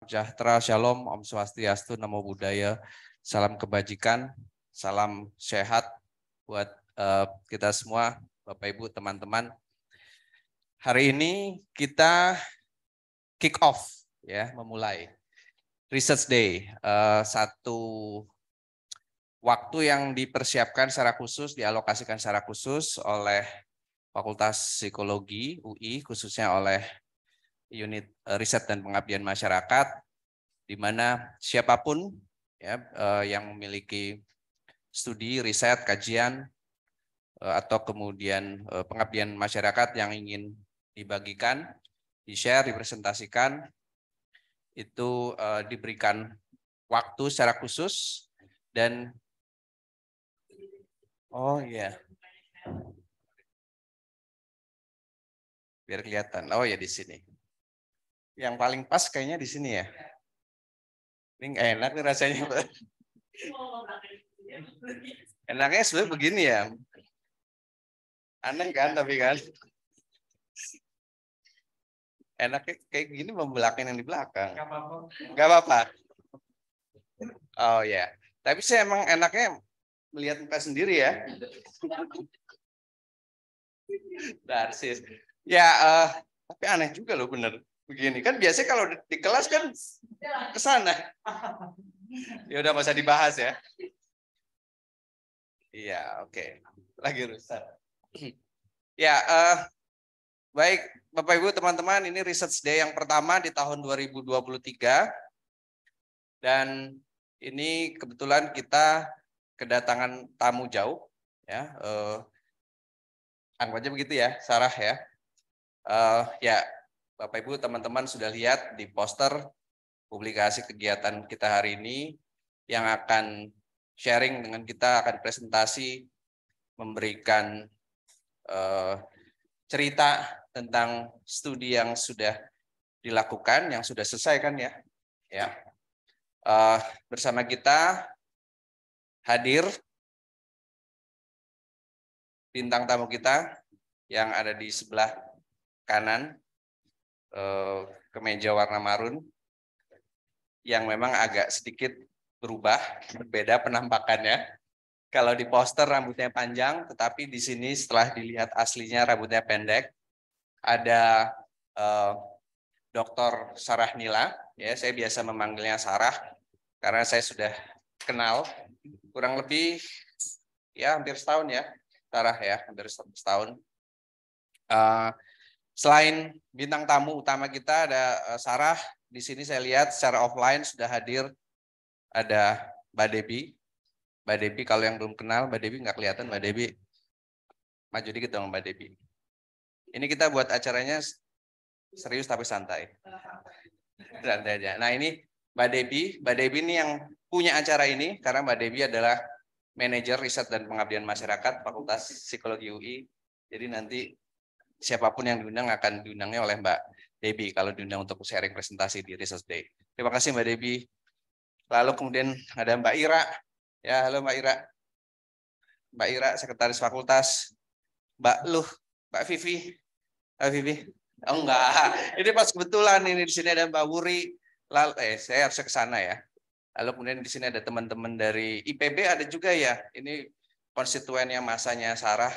Sejahtera, Shalom, Om Swastiastu, Namo Buddhaya, salam kebajikan, salam sehat buat kita semua, Bapak Ibu, teman-teman. Hari ini kita kick off, ya, memulai Research Day, satu waktu yang dipersiapkan secara khusus, dialokasikan secara khusus oleh Fakultas Psikologi UI, khususnya oleh unit riset dan pengabdian masyarakat, di mana siapapun ya yang memiliki studi, riset, kajian atau kemudian pengabdian masyarakat yang ingin dibagikan, di-share, dipresentasikan, itu diberikan waktu secara khusus dan oh iya. Biar kelihatan. Oh ya di sini. Yang paling pas kayaknya di sini ya. Ini enak nih rasanya. Enaknya sebenarnya begini ya. Aneh kan tapi kan. Enaknya kayak gini membelakang yang di belakang. Gak apa-apa. Oh ya. Tapi saya emang enaknya melihat muka sendiri ya. Narsis. Ya, tapi aneh juga loh bener. Begini kan biasanya kalau di kelas kan ke sana. Ya udah masa dibahas ya. Iya, oke. Lagi rusak. Ya, baik Bapak Ibu teman-teman, ini Research Day yang pertama di tahun 2023. Dan ini kebetulan kita kedatangan tamu jauh ya. Anggap aja begitu ya, Sarah ya. Ya, Bapak Ibu teman-teman sudah lihat di poster publikasi kegiatan kita hari ini yang akan sharing dengan kita, akan presentasi, memberikan cerita tentang studi yang sudah dilakukan, yang sudah selesai kan ya. Ya. Bersama kita hadir bintang tamu kita yang ada di sebelah kanan, kemeja warna marun, yang memang agak sedikit berubah, berbeda penampakannya. Kalau di poster rambutnya panjang, tetapi di sini setelah dilihat aslinya rambutnya pendek. Ada Dr. Sarah Nila, ya saya biasa memanggilnya Sarah karena saya sudah kenal kurang lebih ya hampir setahun ya, Sarah ya, hampir setahun. Selain bintang tamu utama kita ada Sarah, di sini saya lihat secara offline sudah hadir ada Mbak Debbie. Mbak Debbie kalau yang belum kenal Mbak Debbie nggak kelihatan, Mbak Debbie maju dikit dong Mbak Debbie. Ini kita buat acaranya serius tapi santai. Santai aja. Nah ini Mbak Debbie ini yang punya acara ini karena Mbak Debbie adalah manajer riset dan pengabdian masyarakat Fakultas Psikologi UI. Jadi nanti siapapun yang diundang akan diundangnya oleh Mbak Debbie kalau diundang untuk sharing presentasi di Research Day. Terima kasih Mbak Debbie. Lalu kemudian ada Mbak Ira. Ya, halo Mbak Ira. Mbak Ira, sekretaris fakultas. Mbak Luh, Mbak Vivi. Mbak Vivi. Oh enggak, ini pas kebetulan ini di sini ada Mbak Wuri. Lalu saya harus ke sana ya. Lalu kemudian di sini ada teman-teman dari IPB ada juga ya. Ini konstituennya masanya Sarah.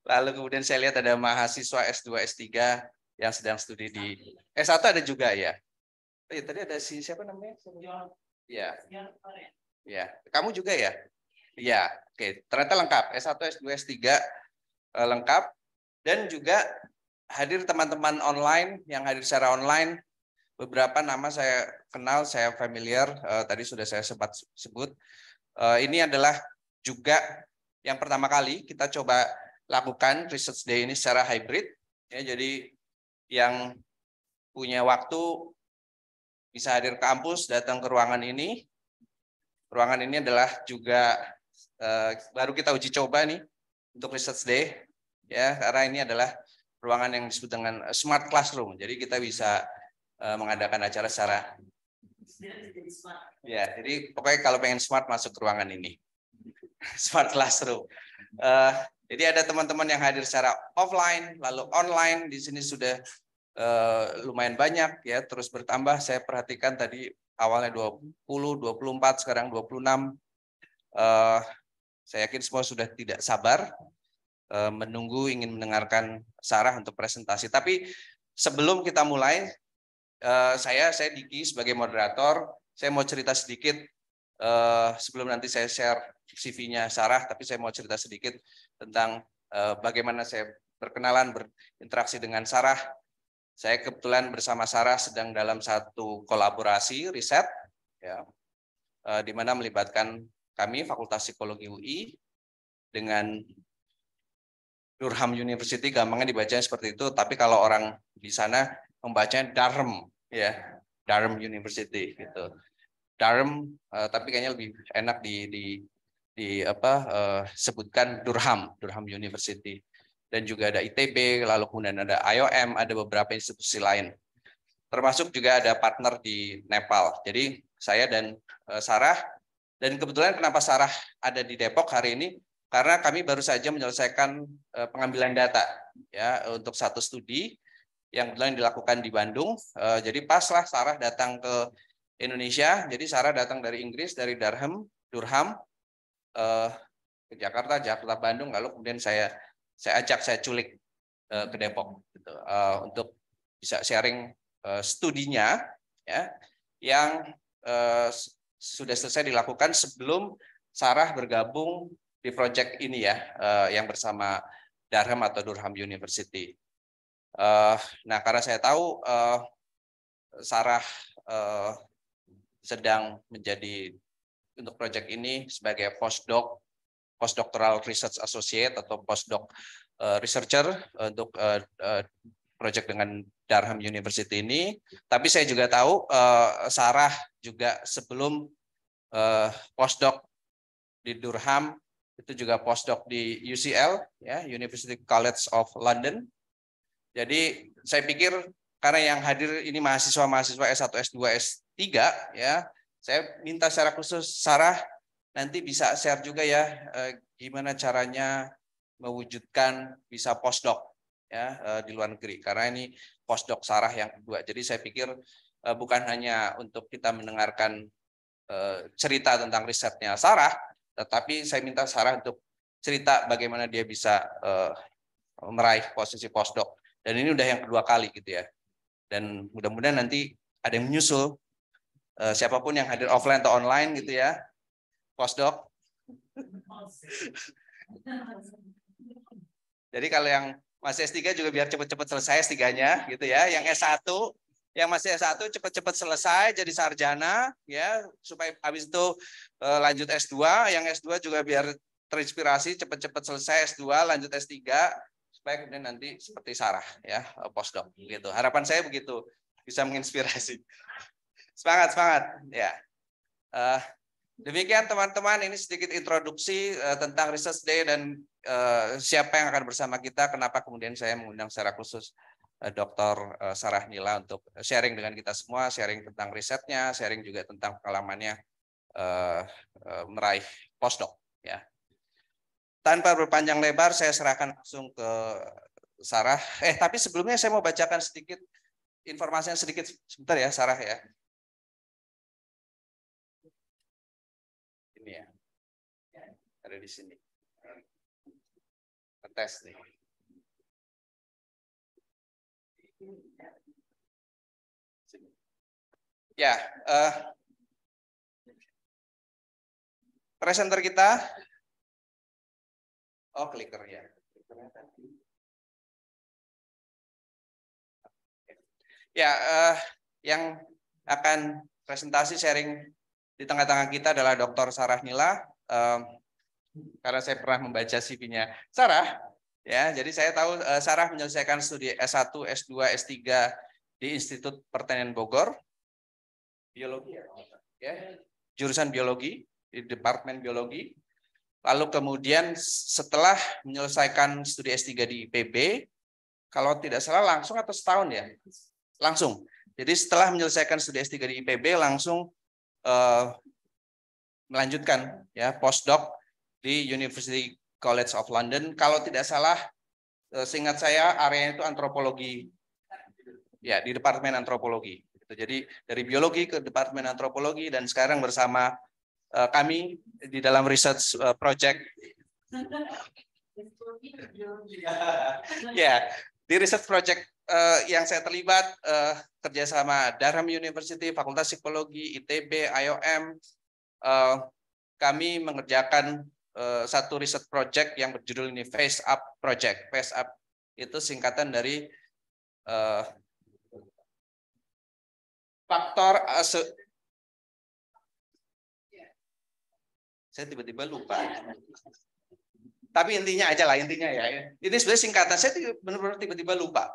Lalu kemudian saya lihat ada mahasiswa S2, S3 yang sedang studi di S1 ada juga ya. Oh, ya tadi ada siapa namanya? Ya. Ya, kamu juga ya? Iya, oke. Ternyata lengkap. S1, S2, S3 lengkap. Dan juga hadir teman-teman online yang hadir secara online. Beberapa nama saya kenal, saya familiar. Tadi sudah saya sempat sebut. Ini adalah juga yang pertama kali kita coba lakukan Research Day ini secara hybrid. Ya, jadi yang punya waktu bisa hadir ke kampus, datang ke ruangan ini. Ruangan ini adalah juga baru kita uji coba nih untuk Research Day, ya karena ini adalah ruangan yang disebut dengan Smart Classroom. Jadi kita bisa mengadakan acara secara ya. Jadi pokoknya kalau pengen smart masuk ke ruangan ini, Smart Classroom. Jadi ada teman-teman yang hadir secara offline, lalu online di sini sudah lumayan banyak ya, terus bertambah. Saya perhatikan tadi awalnya 20, 24, sekarang 26. Saya yakin semua sudah tidak sabar menunggu, ingin mendengarkan Sarah untuk presentasi. Tapi sebelum kita mulai, saya Diki sebagai moderator, saya mau cerita sedikit sebelum nanti saya share CV-nya Sarah, tapi saya mau cerita sedikit tentang bagaimana saya berkenalan, berinteraksi dengan Sarah. Saya kebetulan bersama Sarah sedang dalam satu kolaborasi riset, ya, di mana melibatkan kami Fakultas Psikologi UI dengan Durham University, gampangnya dibacanya seperti itu, tapi kalau orang di sana membacanya Durham, ya, Durham University gitu. Durham, tapi kayaknya lebih enak sebutkan Durham University. Dan juga ada ITB, lalu kemudian ada IOM, ada beberapa institusi lain. Termasuk juga ada partner di Nepal. Jadi saya dan Sarah, dan kebetulan kenapa Sarah ada di Depok hari ini, karena kami baru saja menyelesaikan pengambilan data ya untuk satu studi yang kebetulan dilakukan di Bandung. Jadi paslah Sarah datang ke Indonesia. Jadi Sarah datang dari Inggris, dari Durham ke Jakarta, Bandung, lalu kemudian saya culik ke Depok gitu, untuk bisa sharing studinya ya yang sudah selesai dilakukan sebelum Sarah bergabung di proyek ini ya, yang bersama Durham atau Durham University. Nah, karena saya tahu Sarah sedang menjadi untuk proyek ini sebagai postdoctoral research associate atau postdoc researcher untuk proyek dengan Durham University ini. Tapi saya juga tahu Sarah juga sebelum postdoc di Durham itu juga postdoc di UCL ya, University College of London. Jadi saya pikir karena yang hadir ini mahasiswa S1, S2, S3 ya, saya minta secara khusus Sarah nanti bisa share juga ya gimana caranya mewujudkan bisa postdoc ya di luar negeri, karena ini postdoc Sarah yang kedua. Jadi saya pikir bukan hanya untuk kita mendengarkan cerita tentang risetnya Sarah, tetapi saya minta Sarah untuk cerita bagaimana dia bisa meraih posisi postdoc. Dan ini udah yang kedua kali gitu ya. Dan mudah-mudahan nanti ada yang menyusul, siapapun yang hadir offline atau online gitu ya, postdoc. Jadi kalau yang masih S3 juga biar cepat-cepat selesai S3-nya gitu ya. Yang S1, yang masih S1 cepat-cepat selesai jadi sarjana ya, supaya habis itu lanjut S2, yang S2 juga biar terinspirasi cepat-cepat selesai S2 lanjut S3 supaya kemudian nanti seperti Sarah ya, postdoc gitu. Harapan saya begitu, bisa menginspirasi. Semangat ya. Demikian teman-teman, ini sedikit introduksi tentang Research Day dan siapa yang akan bersama kita, kenapa kemudian saya mengundang secara khusus Dr. Sarah Nila untuk sharing dengan kita semua, sharing tentang risetnya, sharing juga tentang pengalamannya meraih postdoc ya. Tanpa berpanjang lebar, saya serahkan langsung ke Sarah. Tapi sebelumnya saya mau bacakan sedikit informasinya sedikit sebentar ya, Sarah ya. Ini ya, ada di sini. Tes nih. Ya, presenter kita. Oh, clicker ya. Ya, yang akan presentasi sharing di tengah-tengah kita adalah Dr. Sarah Nila. Karena saya pernah membaca CV-nya Sarah, ya, jadi saya tahu Sarah menyelesaikan studi S1, S2, S3 di Institut Pertanian Bogor, biologi, ya, jurusan biologi di Departemen Biologi. Lalu kemudian setelah menyelesaikan studi S3 di IPB, kalau tidak salah langsung atau setahun ya, langsung. Jadi setelah menyelesaikan studi S3 di IPB langsung melanjutkan ya postdoc di University College of London. Kalau tidak salah, seingat saya area itu antropologi Ya, di Departemen Antropologi. Jadi dari biologi ke Departemen Antropologi dan sekarang bersama kami di dalam research project. Ya, di research project yang saya terlibat kerjasama Durham University, Fakultas Psikologi, ITB, IOM, kami mengerjakan satu research project yang berjudul ini Face Up Project. Face Up itu singkatan dari faktor saya tiba-tiba lupa. Tapi intinya aja lah, intinya ya. Ini sebenarnya singkatan, saya benar-benar tiba-tiba lupa.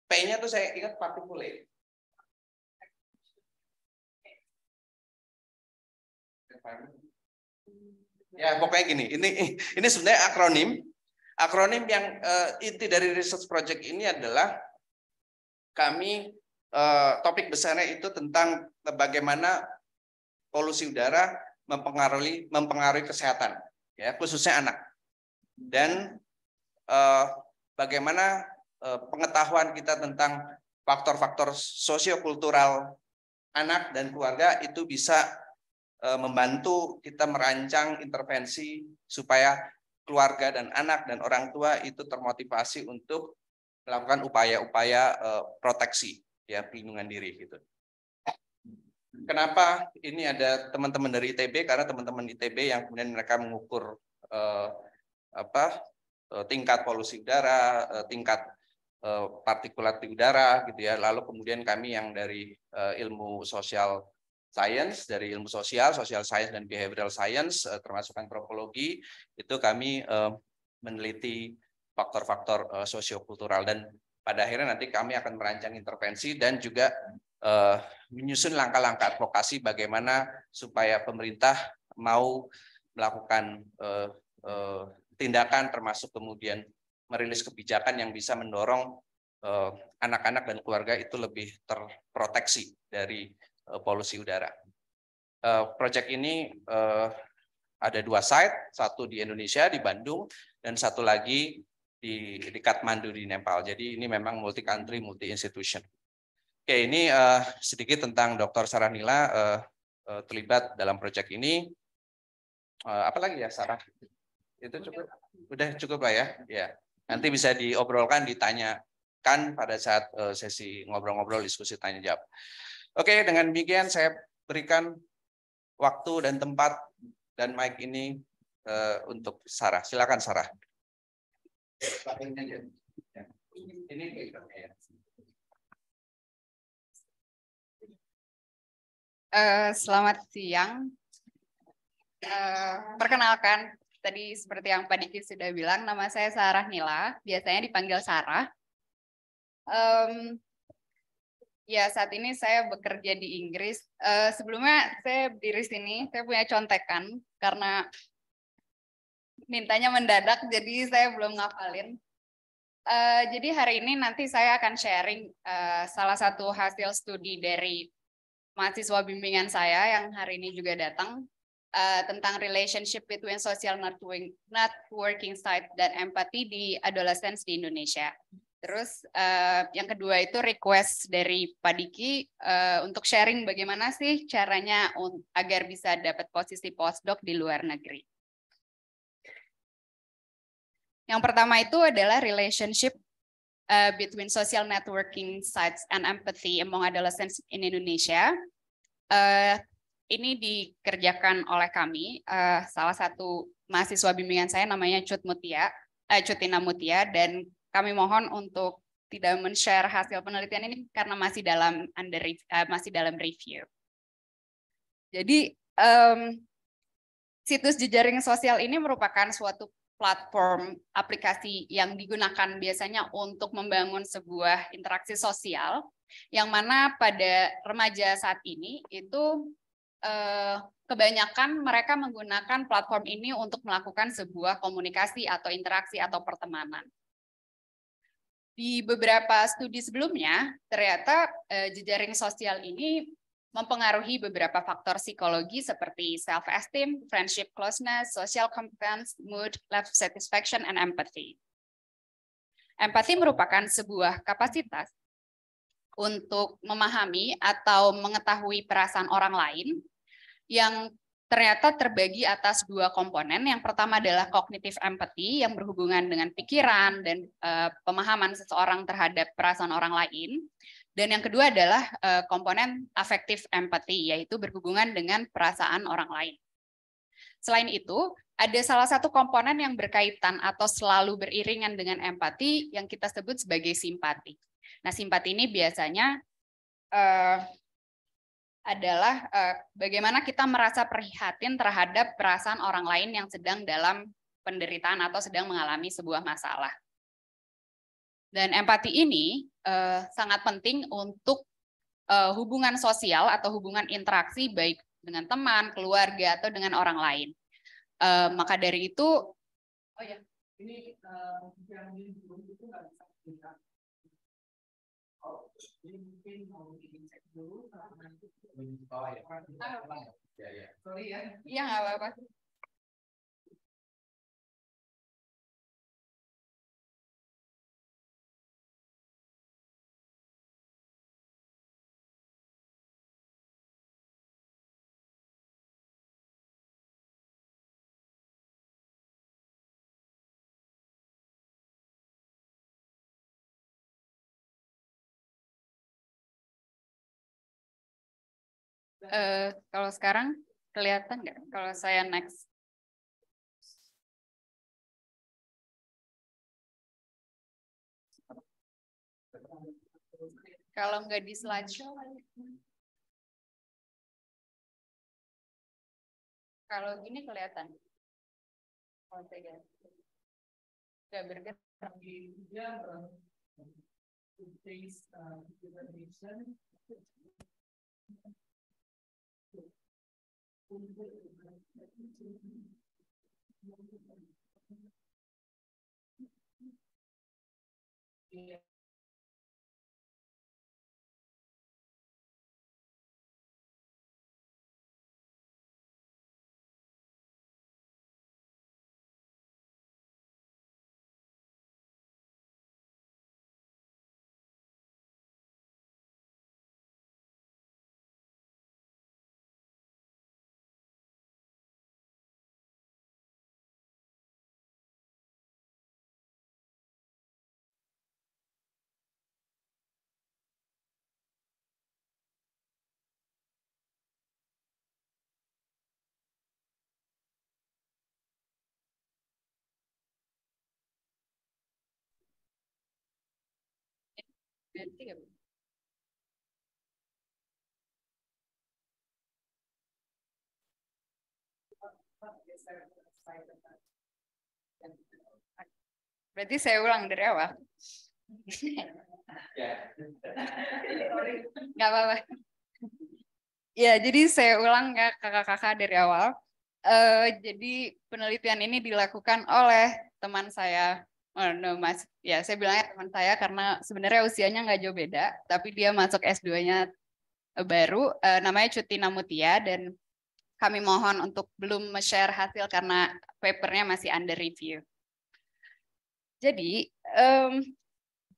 P-nya tuh saya ingat particulate. Ya pokoknya gini, ini sebenarnya akronim yang inti dari research project ini adalah kami topik besarnya itu tentang bagaimana polusi udara mempengaruhi kesehatan, ya khususnya anak, dan bagaimana pengetahuan kita tentang faktor-faktor sosiokultural anak dan keluarga itu bisa membantu kita merancang intervensi supaya keluarga dan anak dan orang tua itu termotivasi untuk melakukan upaya-upaya proteksi, ya perlindungan diri gitu. Kenapa ini ada teman-teman dari ITB? Karena teman-teman ITB yang kemudian mereka mengukur tingkat polusi udara, tingkat partikulat di udara, gitu ya. Lalu kemudian kami yang dari ilmu social science, dari ilmu social science dan behavioral science, termasuk antropologi, itu kami meneliti faktor-faktor sosiokultural, dan pada akhirnya nanti kami akan merancang intervensi dan juga menyusun langkah-langkah advokasi bagaimana supaya pemerintah mau melakukan tindakan termasuk kemudian merilis kebijakan yang bisa mendorong anak-anak dan keluarga itu lebih terproteksi dari polusi udara. Proyek ini ada 2 site, satu di Indonesia di Bandung dan satu lagi di Kathmandu di Nepal. Jadi ini memang multi country, multi institution. Oke, ini sedikit tentang Dr. Sarah Nila terlibat dalam proyek ini. Apa lagi ya, Sarah? Itu cukup, udah cukup lah ya. Ya, nanti bisa diobrolkan, ditanyakan pada saat sesi ngobrol-ngobrol, diskusi tanya jawab. Oke, dengan demikian saya berikan waktu dan tempat dan mic ini untuk Sarah. Silakan Sarah. Ini ya. Selamat siang. Perkenalkan, tadi seperti yang Pak Diki sudah bilang, nama saya Sarah Nila, biasanya dipanggil Sarah. Ya, saat ini saya bekerja di Inggris. Sebelumnya saya berdiri sini, saya punya contekan karena mintanya mendadak, jadi saya belum ngafalin. Jadi hari ini nanti saya akan sharing salah satu hasil studi dari mahasiswa bimbingan saya yang hari ini juga datang tentang relationship between social networking site dan empathy di adolescence di Indonesia. Terus yang kedua itu request dari Pak Diki untuk sharing bagaimana sih caranya agar bisa dapat posisi postdoc di luar negeri. Yang pertama itu adalah relationship between social networking sites and empathy among adolescents in Indonesia. Ini dikerjakan oleh kami, salah satu mahasiswa bimbingan saya namanya Cutina Mutia, dan kami mohon untuk tidak men-share hasil penelitian ini karena masih dalam review. Jadi situs jejaring sosial ini merupakan suatu platform aplikasi yang digunakan biasanya untuk membangun sebuah interaksi sosial, yang mana pada remaja saat ini itu kebanyakan mereka menggunakan platform ini untuk melakukan sebuah komunikasi atau interaksi atau pertemanan. Di beberapa studi sebelumnya, ternyata jejaring sosial ini mempengaruhi beberapa faktor psikologi seperti self-esteem, friendship closeness, social competence, mood, life satisfaction, and empathy. Empati merupakan sebuah kapasitas untuk memahami atau mengetahui perasaan orang lain yang ternyata terbagi atas dua komponen. Yang pertama adalah cognitive empathy yang berhubungan dengan pikiran dan pemahaman seseorang terhadap perasaan orang lain. Dan yang kedua adalah komponen affective empathy, yaitu berhubungan dengan perasaan orang lain. Selain itu, ada salah satu komponen yang berkaitan atau selalu beriringan dengan empati yang kita sebut sebagai simpati. Nah, simpati ini biasanya adalah bagaimana kita merasa prihatin terhadap perasaan orang lain yang sedang dalam penderitaan atau sedang mengalami sebuah masalah. Dan empati ini sangat penting untuk hubungan sosial atau hubungan interaksi baik dengan teman, keluarga, atau dengan orang lain. Maka dari itu, oh ya, ini yang itu nggak bisa kita. Oh, ini mungkin mau dicek dulu karena nanti. Oh ya. Sorry ya. Iya nggak apa-apa. Kalau sekarang kelihatan nggak? Kalau saya next. Kalau nggak di slideshow. Kalau gini kelihatan. Kalau saya nggak bergerak. Berarti saya ulang dari awal. Nggak apa-apa. Ya, jadi saya ulang ya kakak-kakak dari awal. Jadi penelitian ini dilakukan oleh teman saya. Oh, no, Mas. Ya, saya bilangnya teman saya karena sebenarnya usianya nggak jauh beda, tapi dia masuk S2-nya baru, namanya Cutina Mutia, dan kami mohon untuk belum share hasil karena papernya masih under review. Jadi,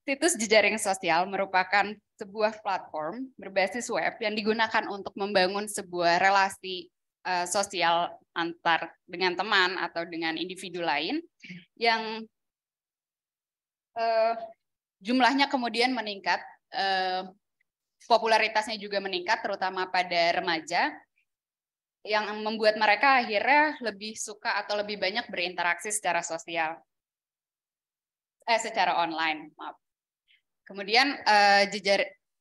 situs jejaring sosial merupakan sebuah platform berbasis web yang digunakan untuk membangun sebuah relasi sosial antar dengan teman atau dengan individu lain yang jumlahnya kemudian meningkat, popularitasnya juga meningkat, terutama pada remaja, yang membuat mereka akhirnya lebih suka atau lebih banyak berinteraksi secara sosial, secara online. Maaf. Kemudian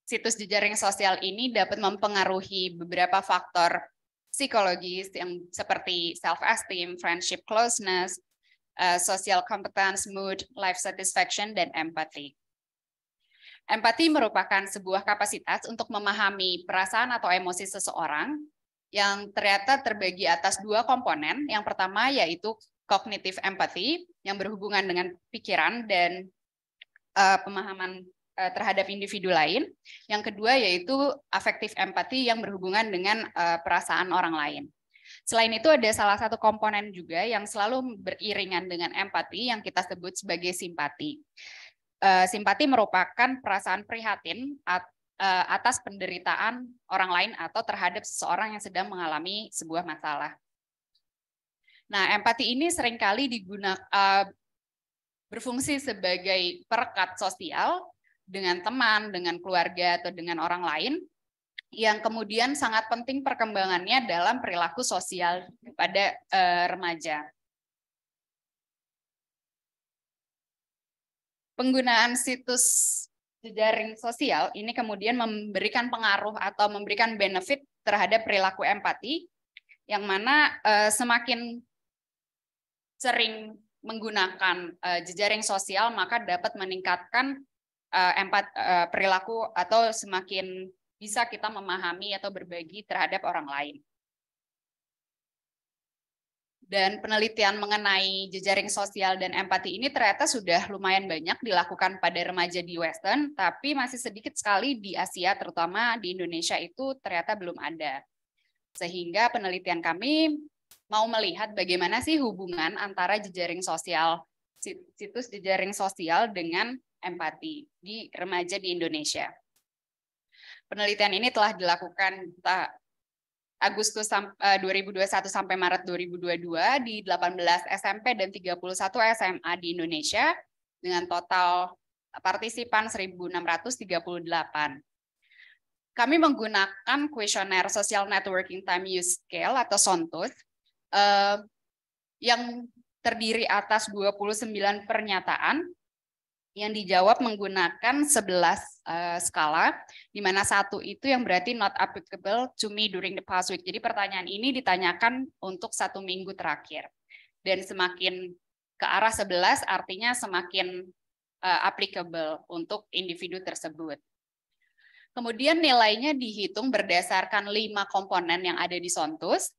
situs jejaring sosial ini dapat mempengaruhi beberapa faktor psikologis yang seperti self-esteem, friendship closeness, social competence, mood, life satisfaction, dan empathy. Empati merupakan sebuah kapasitas untuk memahami perasaan atau emosi seseorang yang ternyata terbagi atas dua komponen. Yang pertama yaitu cognitive empathy yang berhubungan dengan pikiran dan pemahaman terhadap individu lain. Yang kedua yaitu affective empathy yang berhubungan dengan perasaan orang lain. Selain itu ada salah satu komponen juga yang selalu beriringan dengan empati yang kita sebut sebagai simpati. simpati merupakan perasaan prihatin atas penderitaan orang lain atau terhadap seseorang yang sedang mengalami sebuah masalah. Nah, empati ini seringkali berfungsi sebagai perekat sosial dengan teman, dengan keluarga, atau dengan orang lain, yang kemudian sangat penting perkembangannya dalam perilaku sosial pada remaja. Penggunaan situs jejaring sosial ini kemudian memberikan pengaruh atau memberikan benefit terhadap perilaku empati, yang mana semakin sering menggunakan jejaring sosial maka dapat meningkatkan perilaku atau semakin bisa kita memahami atau berbagi terhadap orang lain. Dan penelitian mengenai jejaring sosial dan empati ini ternyata sudah lumayan banyak dilakukan pada remaja di Western, tapi masih sedikit sekali di Asia, terutama di Indonesia itu ternyata belum ada. Sehingga penelitian kami mau melihat bagaimana sih hubungan antara jejaring sosial, situs jejaring sosial dengan empati di remaja di Indonesia. Penelitian ini telah dilakukan Agustus 2021 sampai Maret 2022 di 18 SMP dan 31 SMA di Indonesia dengan total partisipan 1.638. Kami menggunakan kuesioner Social Networking Time Use Scale atau SONTUS yang terdiri atas 29 pernyataan yang dijawab menggunakan 11 skala, di mana satu itu yang berarti not applicable to me during the past week. Jadi pertanyaan ini ditanyakan untuk 1 minggu terakhir. Dan semakin ke arah 11 artinya semakin applicable untuk individu tersebut. Kemudian nilainya dihitung berdasarkan 5 komponen yang ada di SONTUS,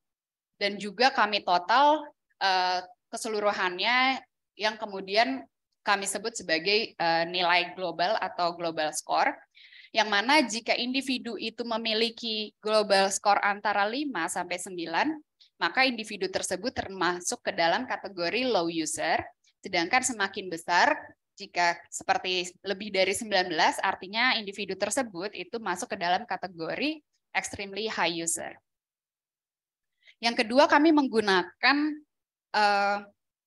dan juga kami total keseluruhannya yang kemudian kami sebut sebagai nilai global atau global score, yang mana jika individu itu memiliki global score antara 5 sampai 9, maka individu tersebut termasuk ke dalam kategori low user, sedangkan semakin besar jika seperti lebih dari 19, artinya individu tersebut itu masuk ke dalam kategori extremely high user. Yang kedua, kami menggunakan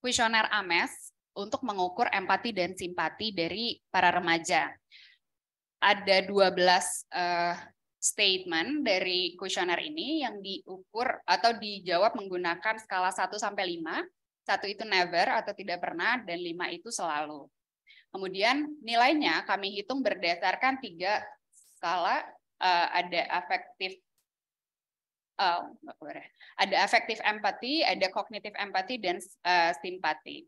kuesioner AMES untuk mengukur empati dan simpati dari para remaja. Ada 12 statement dari kuesioner ini yang diukur atau dijawab menggunakan skala 1 sampai 5. 1 itu never atau tidak pernah, dan 5 itu selalu. Kemudian nilainya kami hitung berdasarkan 3 skala, ada affective empathy, ada cognitive empathy, dan simpati.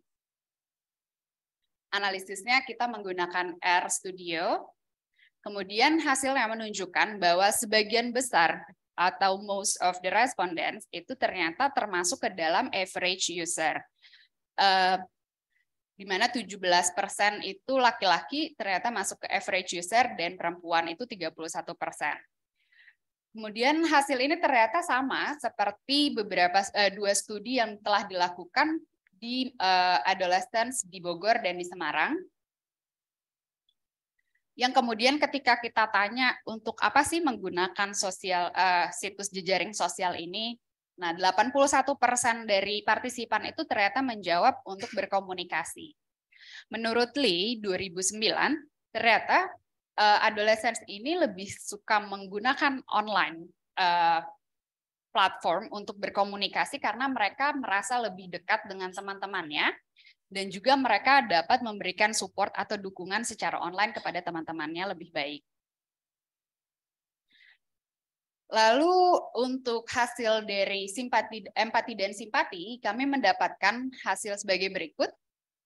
Analisisnya kita menggunakan RStudio. Kemudian hasilnya menunjukkan bahwa sebagian besar atau most of the respondents itu ternyata termasuk ke dalam average user. Di mana 17% itu laki-laki ternyata masuk ke average user dan perempuan itu 31%. Kemudian hasil ini ternyata sama seperti beberapa 2 studi yang telah dilakukan di adolescents di Bogor dan di Semarang. Yang kemudian ketika kita tanya untuk apa sih menggunakan situs jejaring sosial ini, nah 81% dari partisipan itu ternyata menjawab untuk berkomunikasi. Menurut Lee 2009, ternyata adolescents ini lebih suka menggunakan online platform untuk berkomunikasi karena mereka merasa lebih dekat dengan teman-temannya, dan juga mereka dapat memberikan support atau dukungan secara online kepada teman-temannya lebih baik. Lalu untuk hasil dari empati dan simpati, kami mendapatkan hasil sebagai berikut,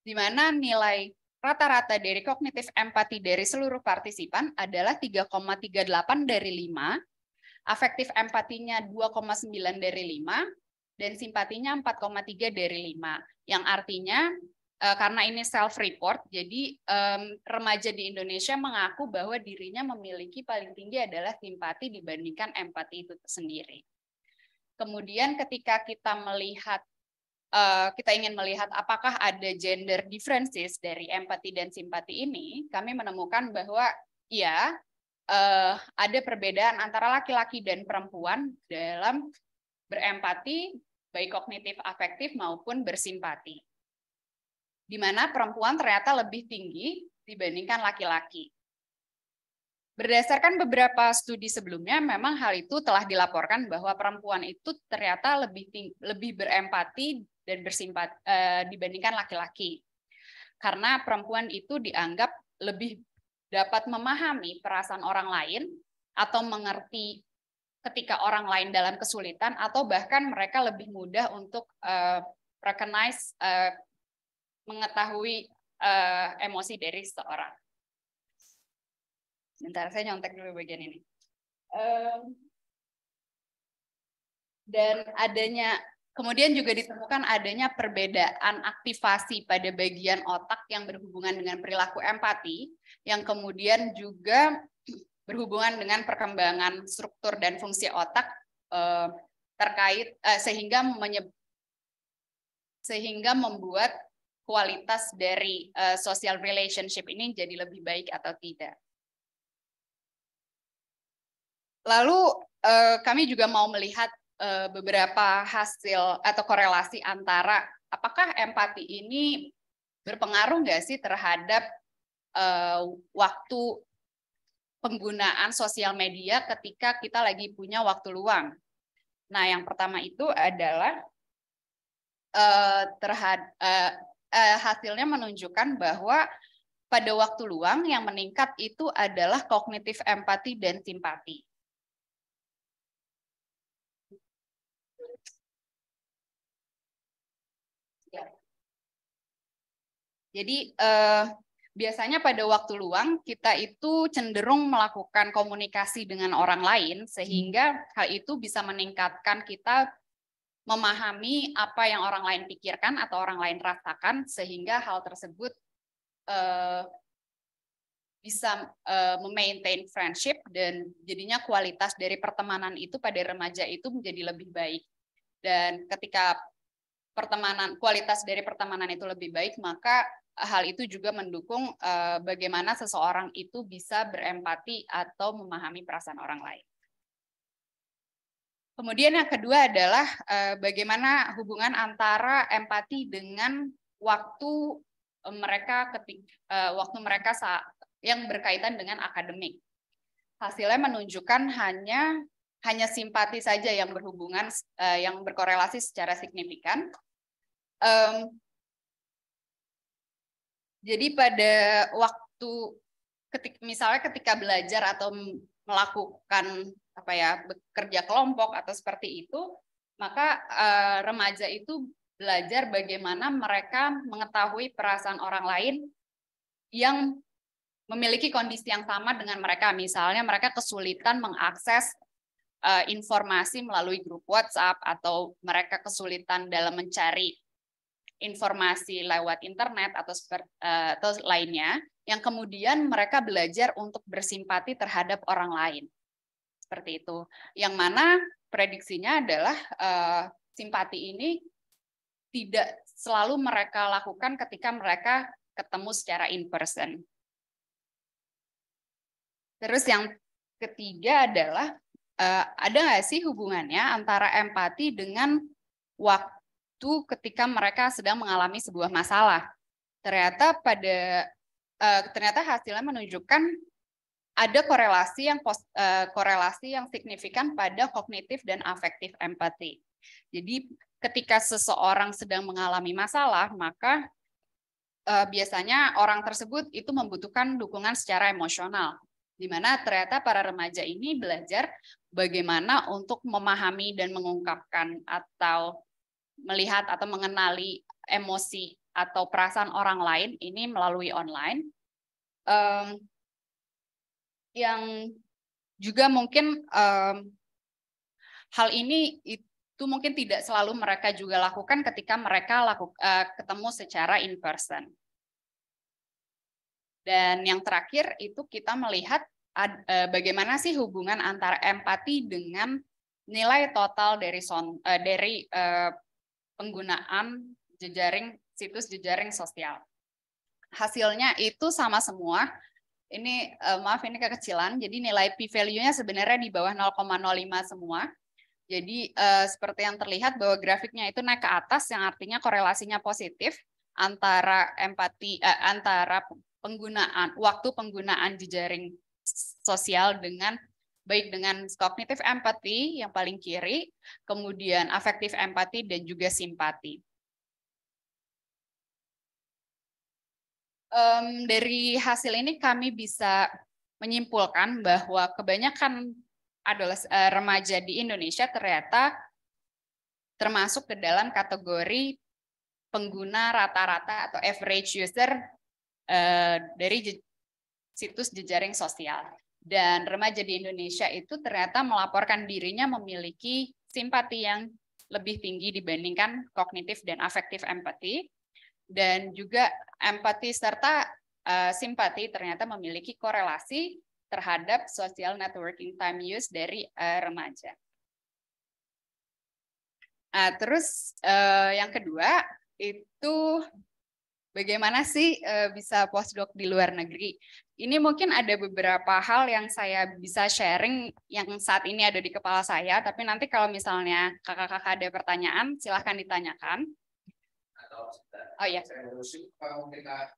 di mana nilai rata-rata dari kognitif empati dari seluruh partisipan adalah 3,38 dari 5, afektif empatinya 2,9 dari 5, dan simpatinya 4,3 dari 5. Yang artinya, karena ini self-report, jadi remaja di Indonesia mengaku bahwa dirinya memiliki paling tinggi adalah simpati dibandingkan empati itu sendiri. Kemudian ketika kita melihat kita ingin melihat apakah ada gender differences dari empati dan simpati ini, kami menemukan bahwa ya ada perbedaan antara laki-laki dan perempuan dalam berempati, baik kognitif afektif maupun bersimpati. Di mana perempuan ternyata lebih tinggi dibandingkan laki-laki. Berdasarkan beberapa studi sebelumnya, memang hal itu telah dilaporkan bahwa perempuan itu ternyata lebih berempati dan bersimpati dibandingkan laki-laki. Karena perempuan itu dianggap lebih dapat memahami perasaan orang lain atau mengerti ketika orang lain dalam kesulitan, atau bahkan mereka lebih mudah untuk recognize, mengetahui emosi dari seseorang. Bentar, saya nyontek dulu bagian ini. Dan kemudian juga ditemukan adanya perbedaan aktivasi pada bagian otak yang berhubungan dengan perilaku empati, yang kemudian juga berhubungan dengan perkembangan struktur dan fungsi otak terkait sehingga membuat kualitas dari social relationship ini jadi lebih baik atau tidak. Lalu kami juga mau melihat beberapa hasil atau korelasi antara apakah empati ini berpengaruh nggak sih terhadap waktu penggunaan sosial media ketika kita lagi punya waktu luang. Nah, yang pertama itu adalah hasilnya menunjukkan bahwa pada waktu luang yang meningkat itu adalah kognitif empati dan simpati. Jadi biasanya pada waktu luang kita itu cenderung melakukan komunikasi dengan orang lain, sehingga hal itu bisa meningkatkan kita memahami apa yang orang lain pikirkan atau orang lain rasakan, sehingga hal tersebut bisa memaintain friendship, dan jadinya kualitas dari pertemanan itu pada remaja itu menjadi lebih baik. Dan ketika kualitas dari pertemanan itu lebih baik, maka hal itu juga mendukung bagaimana seseorang itu bisa berempati atau memahami perasaan orang lain. Kemudian yang kedua adalah bagaimana hubungan antara empati dengan waktu mereka yang berkaitan dengan akademik. Hasilnya menunjukkan hanya simpati saja yang berhubungan, yang berkorelasi secara signifikan. Jadi pada waktu misalnya ketika belajar atau melakukan bekerja kelompok atau seperti itu, maka remaja itu belajar bagaimana mereka mengetahui perasaan orang lain yang memiliki kondisi yang sama dengan mereka. Misalnya mereka kesulitan mengakses informasi melalui grup WhatsApp, atau mereka kesulitan dalam mencari informasi lewat internet atau lainnya, yang kemudian mereka belajar untuk bersimpati terhadap orang lain. Seperti itu. Yang mana prediksinya adalah simpati ini tidak selalu mereka lakukan ketika mereka ketemu secara in person. Terus yang ketiga adalah ada nggak sih hubungannya antara empati dengan waktu ketika mereka sedang mengalami sebuah masalah? Ternyata hasilnya menunjukkan ada korelasi yang signifikan pada kognitif dan afektif empati. Jadi ketika seseorang sedang mengalami masalah, maka biasanya orang tersebut itu membutuhkan dukungan secara emosional, di mana ternyata para remaja ini belajar bagaimana untuk memahami dan mengungkapkan atau melihat atau mengenali emosi atau perasaan orang lain ini melalui online. Yang juga mungkin hal ini itu mungkin tidak selalu mereka juga lakukan ketika mereka ketemu secara in person. Dan yang terakhir itu kita melihat bagaimana sih hubungan antara empati dengan nilai total dari penggunaan situs jejaring sosial. Hasilnya itu sama semua. Ini maaf ini kekecilan, jadi nilai p-value-nya sebenarnya di bawah 0,05 semua. Jadi seperti yang terlihat bahwa grafiknya itu naik ke atas, yang artinya korelasinya positif antara waktu penggunaan jejaring sosial baik dengan cognitive empathy yang paling kiri, kemudian affective empathy dan juga simpati. Dari hasil ini kami bisa menyimpulkan bahwa kebanyakan remaja di Indonesia ternyata termasuk ke dalam kategori pengguna rata-rata atau average user dari situs jejaring sosial. Dan remaja di Indonesia itu ternyata melaporkan dirinya memiliki simpati yang lebih tinggi dibandingkan kognitif dan affective empathy. Dan juga empati serta simpati ternyata memiliki korelasi terhadap social networking time use dari remaja. Terus yang kedua itu bagaimana sih bisa postdoc di luar negeri? Ini mungkin ada beberapa hal yang saya bisa sharing yang saat ini ada di kepala saya, tapi nanti kalau misalnya kakak-kakak ada pertanyaan, silahkan ditanyakan. Oh iya. Saya urusin kalau kita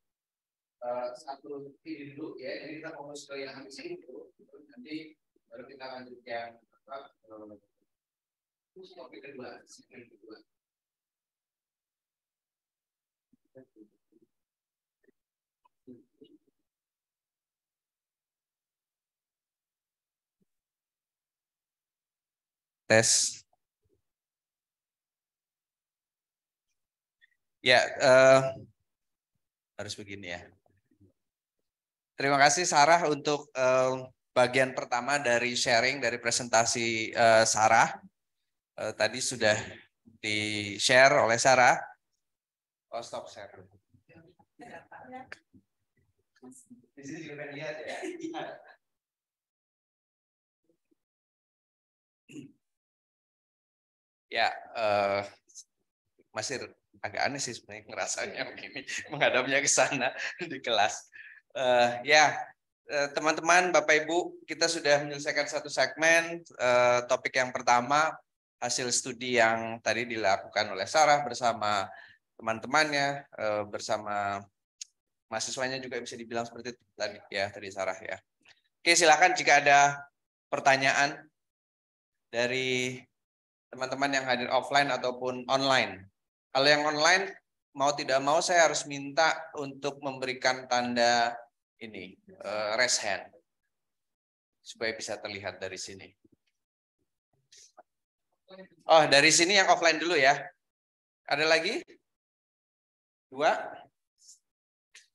satu ini dulu ya, jadi kita fokus ke yang habis ini dulu, nanti baru kita lanjut yang topik kedua, segmen kedua. Tes. Ya, harus begini ya. Terima kasih Sarah untuk bagian pertama dari sharing dari presentasi Sarah. Tadi sudah di-share oleh Sarah. Oh, stop share. Di sini juga lihat ya. Ya, masih agak aneh sih sebenarnya ngerasanya begini, menghadapnya ke sana di kelas. Teman-teman, Bapak Ibu, kita sudah menyelesaikan satu segmen. Topik yang pertama, hasil studi yang tadi dilakukan oleh Sarah bersama teman-temannya, bersama mahasiswanya juga bisa dibilang seperti itu tadi ya, tadi Sarah ya. Oke, silakan jika ada pertanyaan dari teman-teman yang hadir offline ataupun online. Kalau yang online, mau tidak mau saya harus minta untuk memberikan tanda ini, raise hand. Supaya bisa terlihat dari sini. Oh, dari sini yang offline dulu ya. Ada lagi? 2?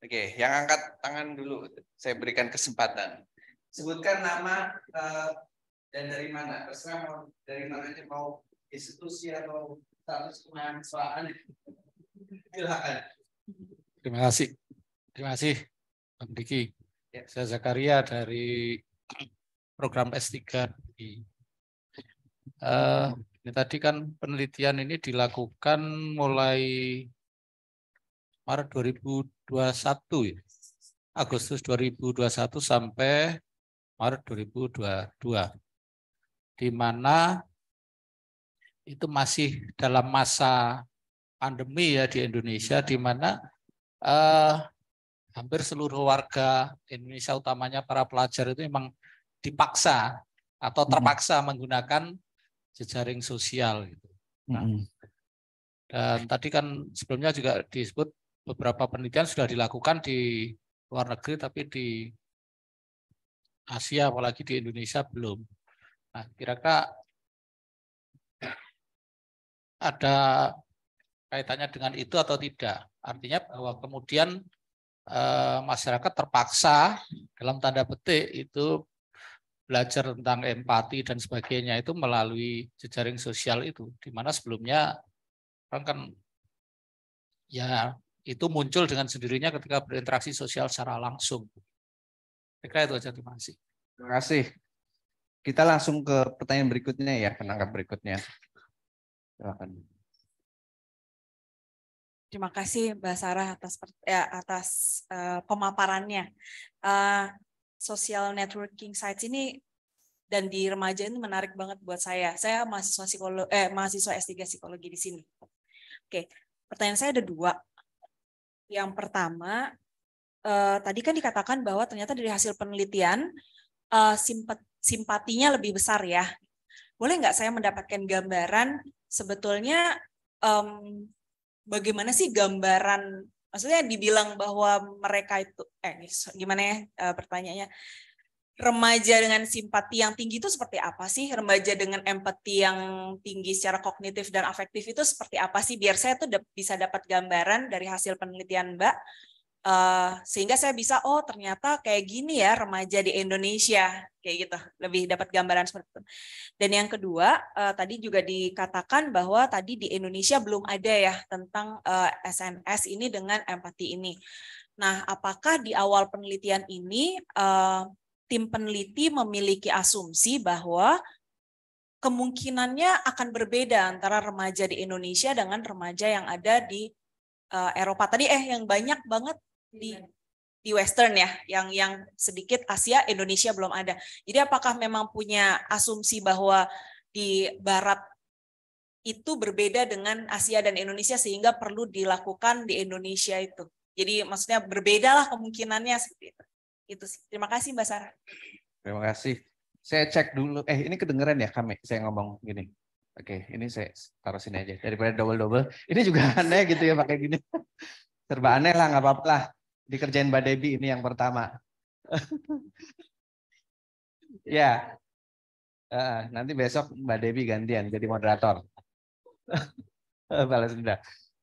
Oke, yang angkat tangan dulu. Saya berikan kesempatan. Sebutkan nama dan dari mana. Terserah mau dari mana aja, mau institusi atau status kemahasiswaan. Silakan. Terima kasih, Bang Diki. Ya. Saya Zakaria dari program S3. Ini tadi kan penelitian ini dilakukan mulai Maret 2021 ya. Agustus 2021 sampai Maret 2022. Di mana itu masih dalam masa pandemi ya di Indonesia, di mana hampir seluruh warga Indonesia, utamanya para pelajar itu memang dipaksa atau terpaksa menggunakan jejaring sosial gitu. Nah, dan tadi kan sebelumnya juga disebut beberapa penelitian sudah dilakukan di luar negeri, tapi di Asia apalagi di Indonesia belum. Nah, kira-kira ada kaitannya dengan itu atau tidak? Artinya bahwa kemudian masyarakat terpaksa dalam tanda petik itu belajar tentang empati dan sebagainya itu melalui jejaring sosial itu, di mana sebelumnya orang kan ya itu muncul dengan sendirinya ketika berinteraksi sosial secara langsung. Kira-kira itu aja, terima kasih. Terima kasih. Kita langsung ke pertanyaan berikutnya ya, penangkap berikutnya. Silakan. Terima kasih Mbak Sarah atas pemaparannya. Social networking sites ini dan di remaja itu menarik banget buat saya. Saya mahasiswa S3 psikologi di sini. Oke, pertanyaan saya ada 2. Yang pertama, tadi kan dikatakan bahwa ternyata dari hasil penelitian simpatinya lebih besar ya. Boleh nggak saya mendapatkan gambaran sebetulnya bagaimana sih gambaran, maksudnya dibilang bahwa mereka itu, gimana ya pertanyaannya, remaja dengan simpati yang tinggi itu seperti apa sih? Remaja dengan empati yang tinggi secara kognitif dan afektif itu seperti apa sih? Biar saya tuh bisa dapat gambaran dari hasil penelitian Mbak, sehingga saya bisa, oh ternyata kayak gini ya remaja di Indonesia, kayak gitu, lebih dapat gambaran seperti itu. Dan yang kedua, tadi juga dikatakan bahwa tadi di Indonesia belum ada ya tentang SNS ini dengan empati ini. Nah, apakah di awal penelitian ini tim peneliti memiliki asumsi bahwa kemungkinannya akan berbeda antara remaja di Indonesia dengan remaja yang ada di Eropa tadi, yang banyak banget di Western ya, yang sedikit Asia, Indonesia belum ada. Jadi apakah memang punya asumsi bahwa di Barat itu berbeda dengan Asia dan Indonesia sehingga perlu dilakukan di Indonesia itu. Jadi maksudnya berbedalah kemungkinannya seperti itu. Itu sih. Terima kasih Mbak Sarah. Terima kasih. Saya cek dulu. Ini kedengeran ya kami? Saya ngomong gini. Oke, ini saya taruh sini aja. Daripada double-double. Ini juga aneh gitu ya pakai gini. Serba aneh lah, nggak apa-apa lah. Dikerjain Mbak Debbie ini yang pertama. Ya, nanti besok Mbak Debbie gantian jadi moderator. Balas dendam.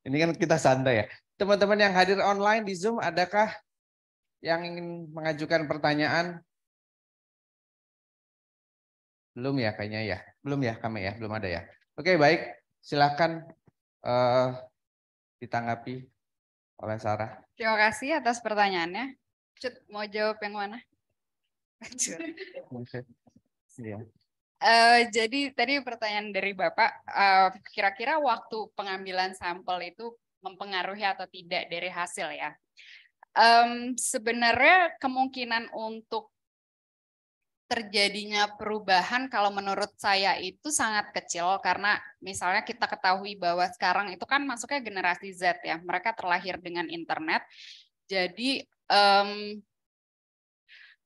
Ini kan kita santai ya. Teman-teman yang hadir online di Zoom, adakah yang ingin mengajukan pertanyaan? Belum ya kayaknya ya. Belum ya kami ya, belum ada ya. Oke, baik. Silakan ditanggapi oleh Sarah. Terima kasih atas pertanyaannya. Cut, mau jawab yang mana? Iya. Jadi tadi pertanyaan dari Bapak, kira-kira waktu pengambilan sampel itu mempengaruhi atau tidak dari hasil ya? Sebenarnya kemungkinan untuk terjadinya perubahan kalau menurut saya itu sangat kecil karena misalnya kita ketahui bahwa sekarang itu kan masuknya generasi Z ya, mereka terlahir dengan internet, jadi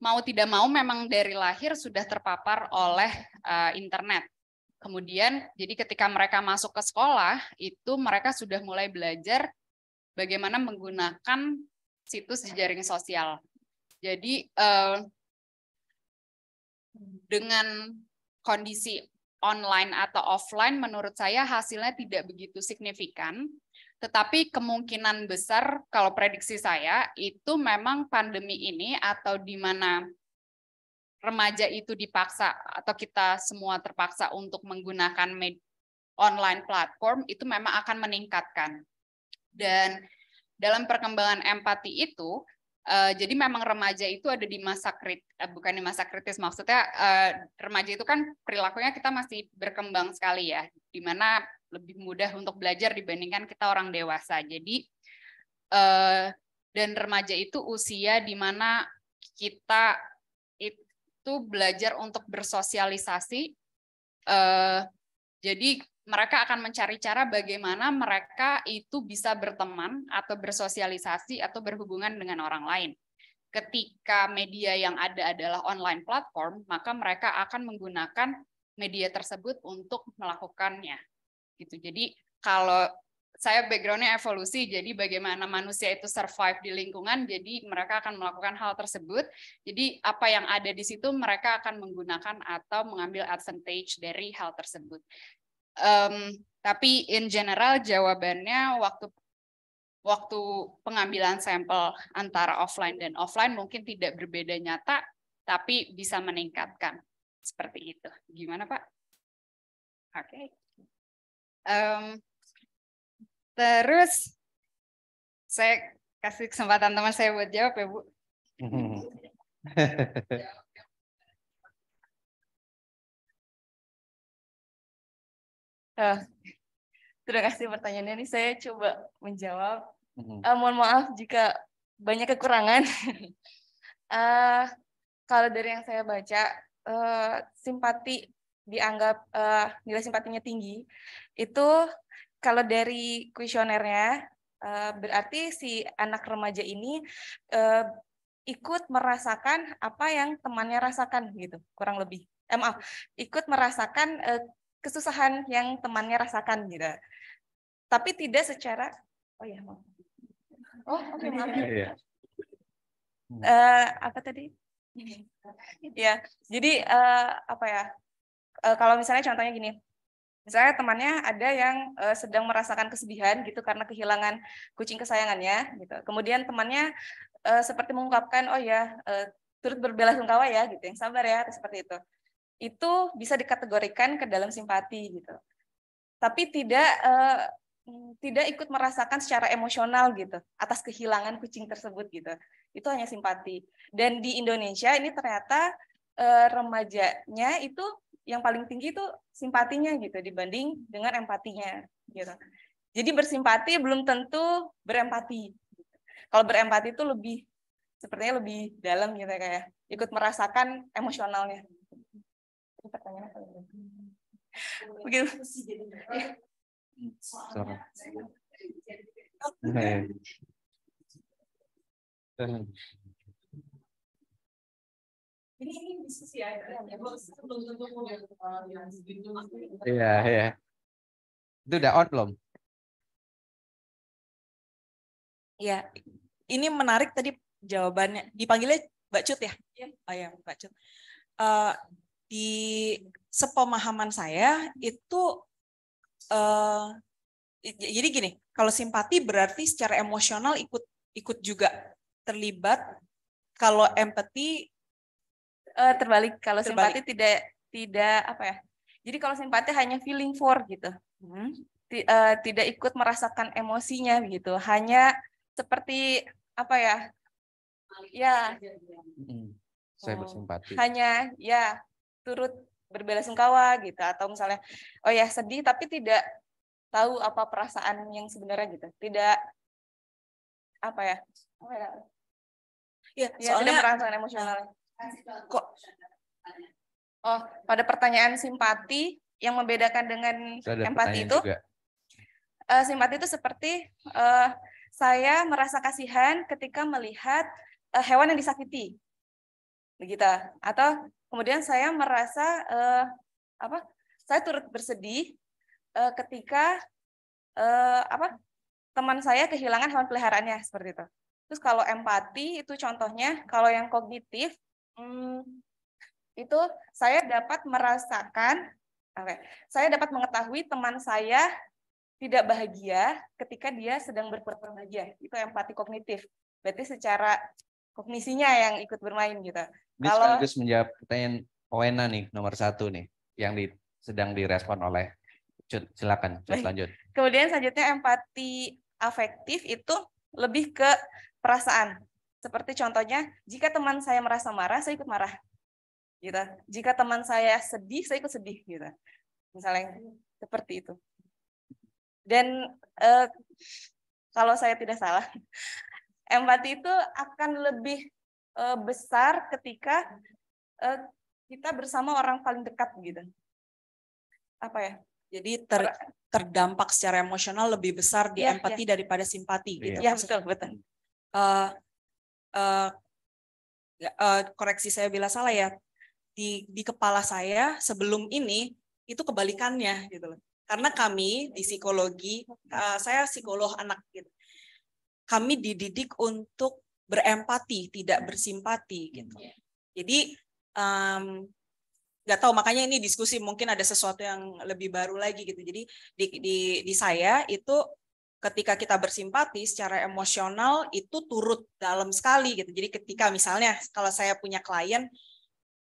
mau tidak mau memang dari lahir sudah terpapar oleh internet. Kemudian jadi ketika mereka masuk ke sekolah itu mereka sudah mulai belajar bagaimana menggunakan situs jejaring sosial. Jadi dengan kondisi online atau offline menurut saya hasilnya tidak begitu signifikan, tetapi kemungkinan besar kalau prediksi saya itu memang pandemi ini atau di mana remaja itu dipaksa atau kita semua terpaksa untuk menggunakan online platform itu memang akan meningkatkan. Dan dalam perkembangan empati itu jadi memang remaja itu ada di masa bukan di masa kritis, maksudnya remaja itu kan perilakunya kita masih berkembang sekali ya, di mana lebih mudah untuk belajar dibandingkan kita orang dewasa. Jadi dan remaja itu usia di mana kita itu belajar untuk bersosialisasi. Jadi mereka akan mencari cara bagaimana mereka itu bisa berteman atau bersosialisasi atau berhubungan dengan orang lain. Ketika media yang ada adalah online platform, maka mereka akan menggunakan media tersebut untuk melakukannya. Gitu. Jadi kalau saya background-nya evolusi, jadi bagaimana manusia itu survive di lingkungan, jadi mereka akan melakukan hal tersebut. Jadi apa yang ada di situ mereka akan menggunakan atau mengambil advantage dari hal tersebut. Tapi in general jawabannya waktu pengambilan sampel antara offline dan offline mungkin tidak berbeda nyata, tapi bisa meningkatkan seperti itu. Gimana Pak? Oke. Terus saya kasih kesempatan teman saya buat jawab ya Bu. Terima kasih pertanyaannya. Ini saya coba menjawab. Mohon maaf jika banyak kekurangan. Kalau dari yang saya baca, simpati dianggap nilai simpatinya tinggi. Itu kalau dari kuesionernya, berarti si anak remaja ini ikut merasakan apa yang temannya rasakan gitu, kurang lebih. Maaf, ikut merasakan kesusahan yang temannya rasakan gitu. Tapi tidak secara maaf. Oke, maaf. Apa tadi? Ya, jadi kalau misalnya contohnya gini. Misalnya temannya ada yang sedang merasakan kesedihan gitu karena kehilangan kucing kesayangannya gitu. Kemudian temannya seperti mengungkapkan, turut berbelasungkawa ya gitu, yang sabar ya, seperti itu. Itu bisa dikategorikan ke dalam simpati gitu. Tapi tidak ikut merasakan secara emosional gitu atas kehilangan kucing tersebut gitu. Itu hanya simpati. Dan di Indonesia ini ternyata remajanya itu yang paling tinggi itu simpatinya gitu dibanding dengan empatinya gitu. Jadi bersimpati belum tentu berempati. Kalau berempati itu sepertinya lebih dalam gitu kayak ikut merasakan emosionalnya. Itu pertanyaannya paling begitu. Ini diskusi ya. Iya. Itu udah on belum? Ya, ini menarik tadi jawabannya. Dipanggilnya Mbak Cut ya? Iya. Oh ya, Mbak Cut. Di sepemahaman saya itu jadi gini, kalau simpati berarti secara emosional ikut juga terlibat. Kalau empati terbalik. Kalau simpati tidak apa ya? Jadi kalau simpati hanya feeling for gitu. Tidak ikut merasakan emosinya gitu. Hanya seperti apa ya? Ya. Saya bersimpati. Hanya ya turut berbelasungkawa gitu, atau misalnya sedih tapi tidak tahu apa perasaan yang sebenarnya gitu. Tidak apa ya? Ya, soalnya tidak merasakan emosional. Kok pada pertanyaan simpati yang membedakan dengan empati itu juga. Simpati itu seperti saya merasa kasihan ketika melihat hewan yang disakiti begitu, atau kemudian saya merasa saya turut bersedih ketika teman saya kehilangan hewan peliharaannya, seperti itu. Terus kalau empati itu contohnya, kalau yang kognitif itu saya dapat merasakan, saya dapat mengetahui teman saya tidak bahagia ketika dia sedang berpura-pura bahagia. Itu empati kognitif. Berarti secara kognisinya yang ikut bermain gitu. Ini sekaligus menjawab pertanyaan Owena nih, nomor 1 nih, yang sedang direspon oleh Cut. Silakan, Cut, lanjut. Kemudian selanjutnya empati afektif itu lebih ke perasaan. Seperti contohnya, jika teman saya merasa marah, saya ikut marah. Gitu. Jika teman saya sedih, saya ikut sedih. Gitu. Misalnya seperti itu. Dan kalau saya tidak salah, empati itu akan lebih besar ketika kita bersama orang paling dekat gitu. Apa ya? Jadi terdampak secara emosional lebih besar di empati daripada simpati gitu. Iya, betul. Koreksi saya bila salah ya. Di kepala saya sebelum ini itu kebalikannya gitu loh. Karena kami di psikologi, saya psikolog anak gitu. Kami dididik untuk berempati, tidak bersimpati gitu. Jadi nggak tahu, makanya ini diskusi, mungkin ada sesuatu yang lebih baru lagi gitu. Jadi di saya itu ketika kita bersimpati secara emosional itu turut dalam sekali gitu. Jadi ketika misalnya kalau saya punya klien,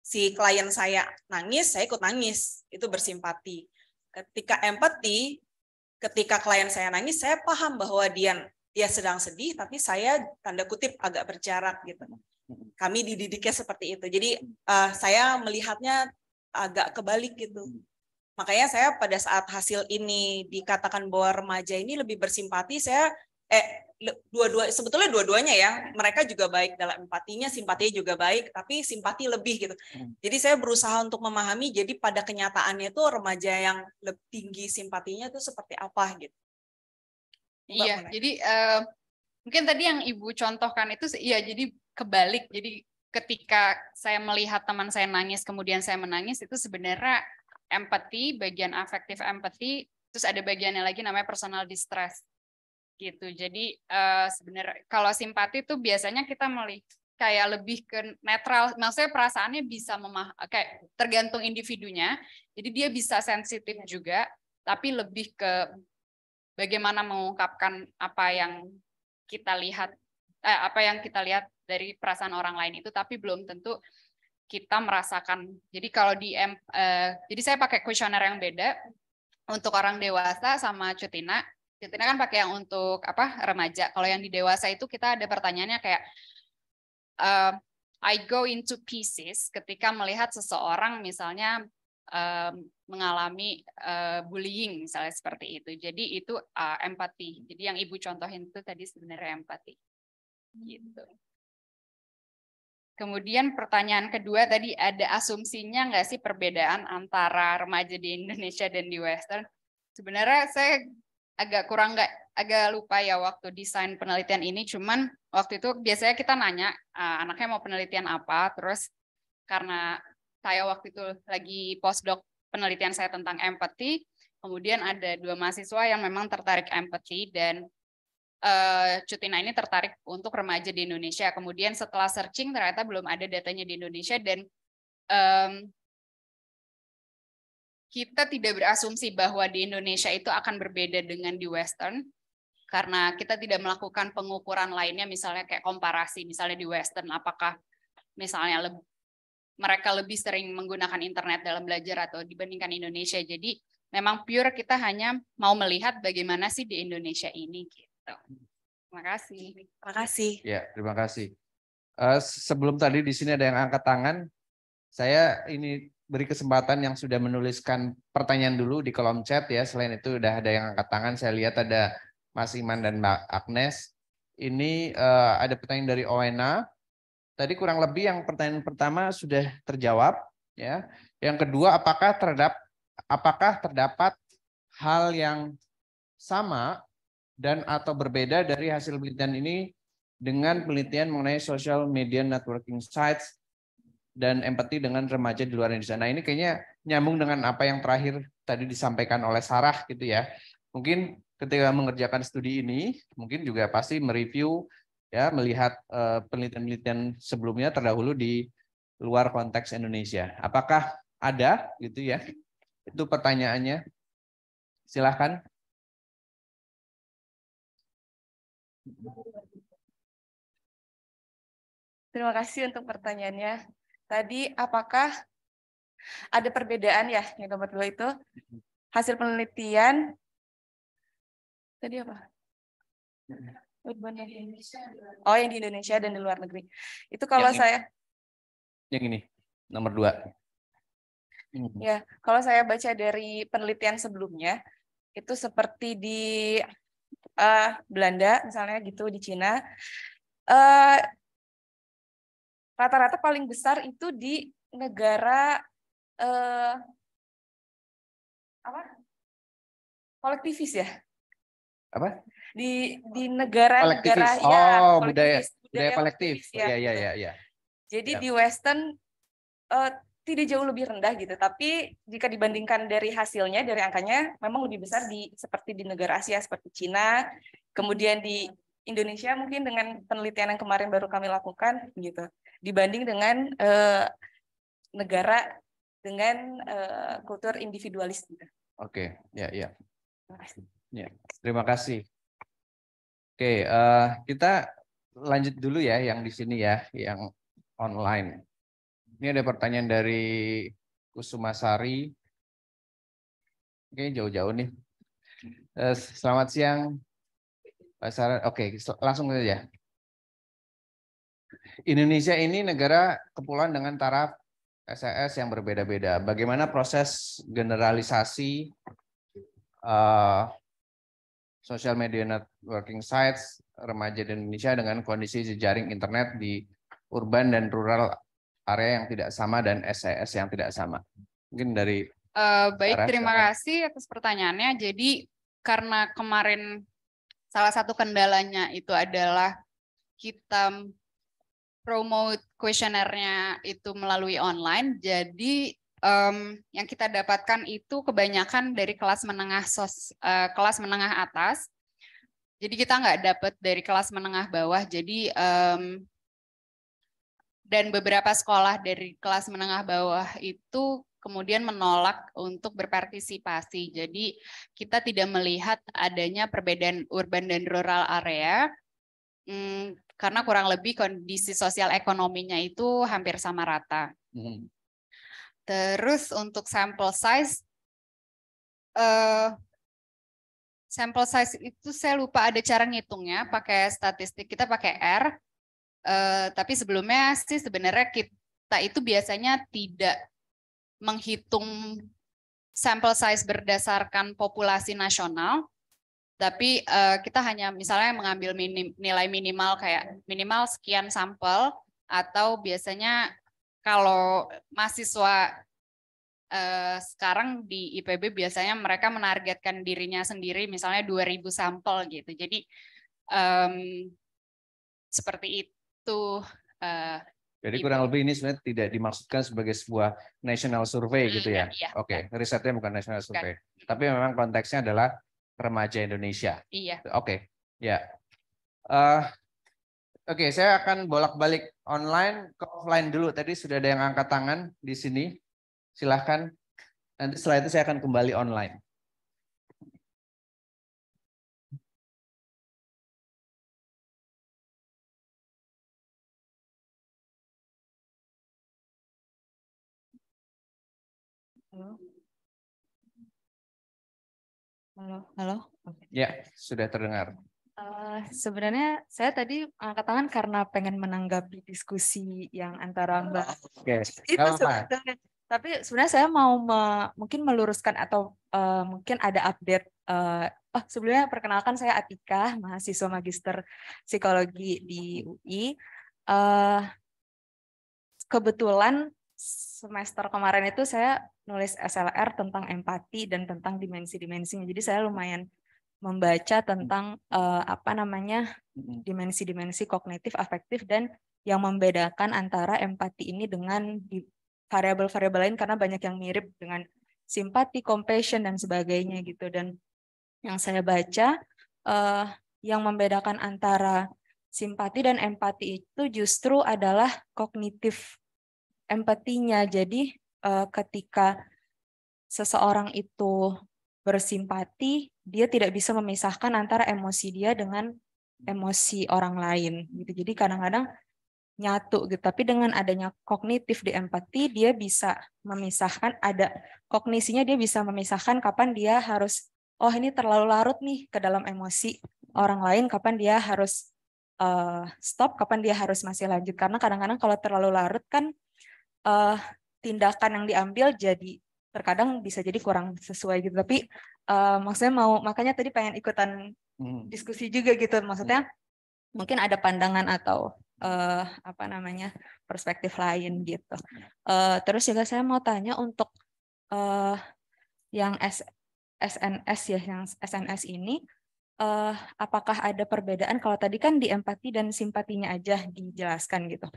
si klien saya nangis, saya ikut nangis, itu bersimpati. Ketika empati, ketika klien saya nangis, saya paham bahwa dia sedang sedih, tapi saya tanda kutip agak berjarak gitu. Kami dididiknya seperti itu. Jadi saya melihatnya agak kebalik gitu. Makanya saya pada saat hasil ini dikatakan bahwa remaja ini lebih bersimpati, saya sebetulnya dua-duanya ya, mereka juga baik dalam empatinya, simpatinya juga baik, tapi simpati lebih gitu. Jadi saya berusaha untuk memahami, jadi pada kenyataannya itu remaja yang lebih tinggi simpatinya itu seperti apa gitu. Iya, jadi mungkin tadi yang Ibu contohkan itu, iya jadi kebalik. Jadi ketika saya melihat teman saya nangis, kemudian saya menangis, itu sebenarnya empati, bagian afektif empati, terus ada bagiannya lagi namanya personal distress. Gitu. Jadi sebenarnya kalau simpati itu biasanya kita melihat kayak lebih ke netral, maksudnya perasaannya bisa kayak tergantung individunya. Jadi dia bisa sensitif juga, tapi lebih ke bagaimana mengungkapkan apa yang kita lihat dari perasaan orang lain itu, tapi belum tentu kita merasakan. Jadi kalau jadi saya pakai kuesioner yang beda untuk orang dewasa sama Cutina. Cutina kan pakai yang untuk remaja. Kalau yang di dewasa itu kita ada pertanyaannya kayak I go into pieces ketika melihat seseorang misalnya mengalami bullying misalnya seperti itu. Jadi itu empati. Jadi yang Ibu contohin itu tadi sebenarnya empati. Gitu. Kemudian pertanyaan kedua tadi, ada asumsinya nggak sih perbedaan antara remaja di Indonesia dan di Western? Sebenarnya saya agak lupa ya waktu desain penelitian ini, cuman waktu itu biasanya kita nanya anaknya mau penelitian apa, terus karena saya waktu itu lagi postdoc penelitian saya tentang empati, kemudian ada 2 mahasiswa yang memang tertarik empati dan Cutina ini tertarik untuk remaja di Indonesia. Kemudian setelah searching ternyata belum ada datanya di Indonesia dan kita tidak berasumsi bahwa di Indonesia itu akan berbeda dengan di Western karena kita tidak melakukan pengukuran lainnya, misalnya kayak komparasi, misalnya di Western apakah misalnya mereka lebih sering menggunakan internet dalam belajar atau dibandingkan Indonesia. Jadi memang pure kita hanya mau melihat bagaimana sih di Indonesia ini. Terima kasih. Terima kasih. Ya, terima kasih. Sebelum tadi di sini ada yang angkat tangan, saya ini beri kesempatan yang sudah menuliskan pertanyaan dulu di kolom chat ya. Selain itu udah ada yang angkat tangan. Saya lihat ada Mas Iman dan Mbak Agnes. Ini ada pertanyaan dari Owena. Tadi kurang lebih yang pertanyaan pertama sudah terjawab ya. Yang kedua, apakah terdapat hal yang sama dan atau berbeda dari hasil penelitian ini dengan penelitian mengenai social media networking sites dan empati dengan remaja di luar Indonesia. Nah, ini kayaknya nyambung dengan apa yang terakhir tadi disampaikan oleh Sarah gitu ya. Mungkin ketika mengerjakan studi ini, mungkin juga pasti mereview ya, melihat penelitian-penelitian sebelumnya terdahulu di luar konteks Indonesia. Apakah ada gitu ya? Itu pertanyaannya. Silahkan. Terima kasih untuk pertanyaannya. Tadi apakah ada perbedaan ya yang nomor 2 itu hasil penelitian tadi apa? Oh, yang di Indonesia dan di luar negeri. Itu kalau yang ini nomor 2. Ya, kalau saya baca dari penelitian sebelumnya itu seperti di Belanda misalnya gitu, di Cina rata-rata paling besar itu di negara kolektivis ya. Apa? Di negara-negara budaya kolektif. Ya. Iya. Jadi di Western tidak jauh lebih rendah gitu, tapi jika dibandingkan dari hasilnya, dari angkanya memang lebih besar seperti di negara Asia seperti Cina, kemudian di Indonesia mungkin dengan penelitian yang kemarin baru kami lakukan gitu, dibanding dengan negara dengan kultur individualis gitu. Oke, ya. Terima kasih. Oke, kita lanjut dulu ya yang di sini ya, yang online. Ini ada pertanyaan dari Kusumasari. Oke, jauh-jauh nih. Selamat siang, Pak Sarah. Oke, langsung saja. Indonesia ini negara kepulauan dengan taraf SES yang berbeda-beda. Bagaimana proses generalisasi social media networking sites remaja di Indonesia dengan kondisi jejaring internet di urban dan rural area yang tidak sama dan SES yang tidak sama. Mungkin dari Baik, Sarah, terima silakan. kasih atas pertanyaannya. Jadi karena kemarin salah satu kendalanya itu adalah kita promote kuesionernya itu melalui online, jadi yang kita dapatkan itu kebanyakan dari kelas menengah kelas menengah atas. Jadi kita nggak dapat dari kelas menengah bawah. Jadi dan beberapa sekolah dari kelas menengah bawah itu kemudian menolak untuk berpartisipasi. Jadi kita tidak melihat adanya perbedaan urban dan rural area karena kurang lebih kondisi sosial ekonominya itu hampir sama rata. Terus untuk sampel size itu saya lupa ada cara ngitungnya, pakai statistik kita pakai R. Tapi sebelumnya sih sebenarnya kita itu biasanya tidak menghitung sampel size berdasarkan populasi nasional, tapi kita hanya misalnya mengambil nilai minimal kayak minimal sekian sampel, atau biasanya kalau mahasiswa sekarang di IPB biasanya mereka menargetkan dirinya sendiri misalnya 2.000 sampel gitu. Jadi seperti itu. Jadi kurang lebih ini sebenarnya tidak dimaksudkan sebagai sebuah national survey gitu ya? Iya, Oke, risetnya bukan national survey. Tapi memang konteksnya adalah remaja Indonesia. Iya. Oke, ya. Oke, saya akan bolak-balik online ke offline dulu. Tadi sudah ada yang angkat tangan di sini. Silahkan. Nanti setelah itu saya akan kembali online. Halo. Ya, sudah terdengar. Sebenarnya saya tadi angkat tangan karena pengen menanggapi diskusi yang antara Mbak. Oke, Itu sebetulnya. Tapi sebenarnya saya mau mungkin meluruskan atau mungkin ada update. Sebelumnya perkenalkan saya Atika, mahasiswa magister psikologi di UI. Kebetulan semester kemarin itu saya nulis SLR tentang empati dan tentang dimensi-dimensinya. Jadi saya lumayan membaca tentang dimensi-dimensi kognitif, afektif, dan yang membedakan antara empati ini dengan variabel-variabel lain karena banyak yang mirip dengan simpati, compassion, dan sebagainya gitu. Dan yang saya baca yang membedakan antara simpati dan empati itu justru adalah kognitif empatinya. Jadi ketika seseorang itu bersimpati, dia tidak bisa memisahkan antara emosi dia dengan emosi orang lain gitu. Jadi kadang-kadang nyatu gitu. Tapi dengan adanya kognitif di empati, dia bisa memisahkan, ada kognisinya, dia bisa memisahkan kapan dia harus, oh ini terlalu larut nih ke dalam emosi orang lain, kapan dia harus stop, kapan dia harus masih lanjut. Karena kadang-kadang kalau terlalu larut kan tindakan yang diambil jadi terkadang bisa jadi kurang sesuai gitu. Tapi maksudnya makanya tadi pengen ikutan diskusi juga gitu. Maksudnya mungkin ada pandangan atau perspektif lain gitu. Terus juga saya mau tanya untuk yang SNS ya, yang SNS ini apakah ada perbedaan? Kalau tadi kan di empati dan simpatinya aja dijelaskan gitu.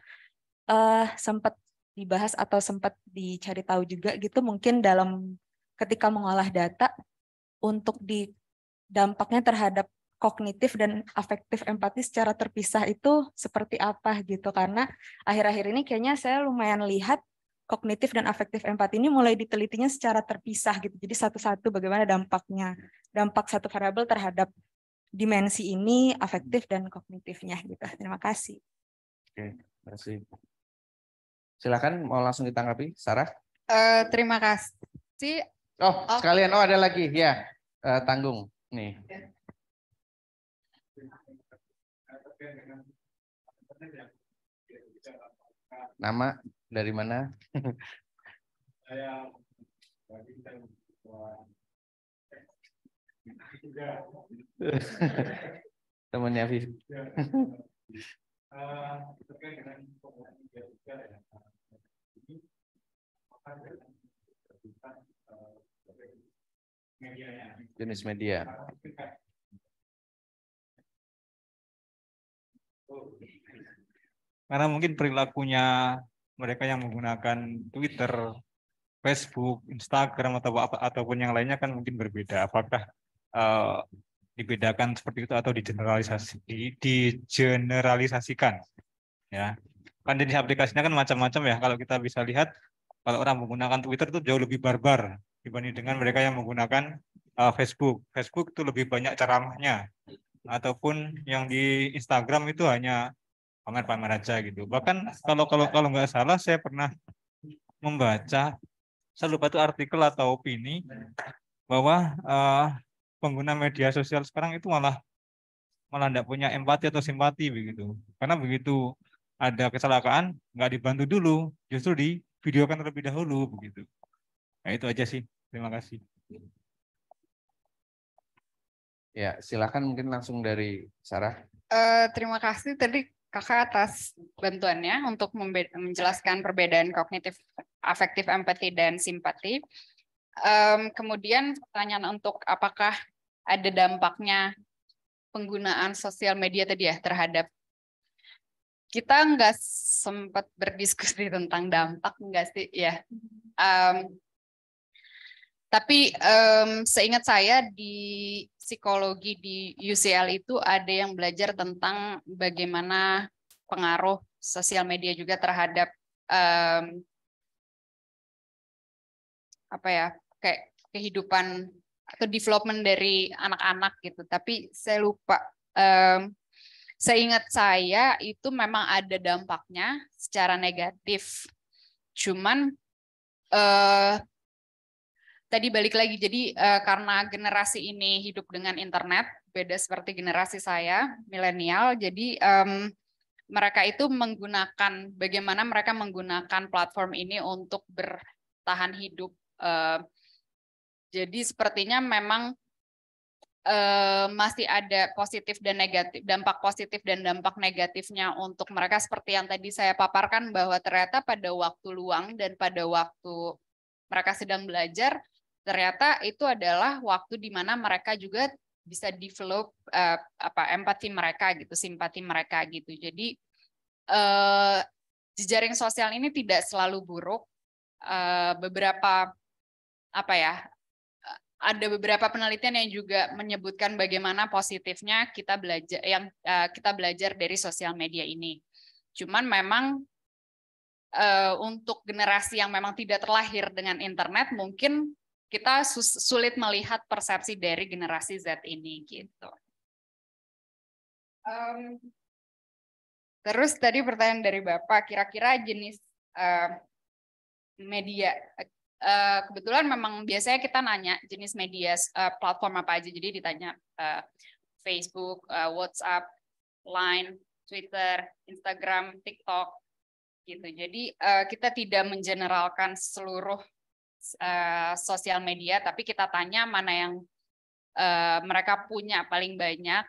Sempat dibahas atau sempat dicari tahu juga gitu mungkin dalam ketika mengolah data untuk di dampaknya terhadap kognitif dan afektif empati secara terpisah itu seperti apa gitu, karena akhir-akhir ini kayaknya saya lumayan lihat kognitif dan afektif empati ini mulai ditelitinya secara terpisah gitu, jadi satu-satu bagaimana dampak satu variabel terhadap dimensi ini, afektif dan kognitifnya gitu. Terima kasih. Oke, terima kasih. Silakan, mau langsung ditanggapi, Sarah? Terima kasih. Sekalian, ada lagi ya, Tanggung nih. Nama Dari mana? Saya temannya Vivi. terkait dengan media juga ya. Ini Jenis media. karena mungkin perilakunya mereka yang menggunakan Twitter, Facebook, Instagram ataupun yang lainnya kan mungkin berbeda. Apakah dibedakan seperti itu atau digeneralisasikan? Ya, kan jenis aplikasinya kan macam-macam ya. Kalau kita bisa lihat, kalau orang menggunakan Twitter itu jauh lebih barbar dibanding dengan mereka yang menggunakan Facebook. Facebook itu lebih banyak ceramahnya, ataupun yang di Instagram itu hanya pamer-pamer aja gitu. Bahkan kalau nggak salah saya pernah membaca, saya lupa itu artikel atau opini bahwa pengguna media sosial sekarang itu malah tidak punya empati atau simpati begitu. Karena begitu ada kecelakaan nggak dibantu dulu, justru divideokan terlebih dahulu begitu. Nah itu aja sih. Terima kasih. Ya, silakan mungkin langsung dari Sarah. Terima kasih tadi Kakak atas bantuannya untuk menjelaskan perbedaan kognitif, afektif, empati, dan simpati. Kemudian pertanyaan untuk apakah ada dampaknya penggunaan sosial media tadi ya terhadap kita nggak sempat berdiskusi tentang dampak nggak sih ya. Tapi seingat saya di psikologi di UCL itu ada yang belajar tentang bagaimana pengaruh sosial media juga terhadap apa ya kayak kehidupan atau development dari anak-anak gitu. Tapi saya lupa. Seingat saya itu memang ada dampaknya secara negatif. Cuman tadi balik lagi, jadi karena generasi ini hidup dengan internet, beda seperti generasi saya, milenial, jadi mereka itu menggunakan, bagaimana mereka menggunakan platform ini untuk bertahan hidup. Jadi sepertinya memang masih ada positif dan negatif, dampak positif dan dampak negatifnya untuk mereka seperti yang tadi saya paparkan bahwa ternyata pada waktu luang dan pada waktu mereka sedang belajar, ternyata itu adalah waktu di mana mereka juga bisa develop empati mereka gitu, simpati mereka gitu. Jadi jejaring sosial ini tidak selalu buruk. Beberapa ada beberapa penelitian yang juga menyebutkan bagaimana positifnya kita belajar dari sosial media ini. Cuman memang untuk generasi yang memang tidak terlahir dengan internet, mungkin kita sulit melihat persepsi dari generasi Z ini gitu. Terus tadi pertanyaan dari Bapak, kira-kira jenis media. Kebetulan memang biasanya kita nanya jenis media platform apa aja, jadi ditanya Facebook, WhatsApp, Line, Twitter, Instagram, TikTok, gitu. Jadi kita tidak mengeneralkan seluruh sosial media, tapi kita tanya mana yang mereka punya paling banyak.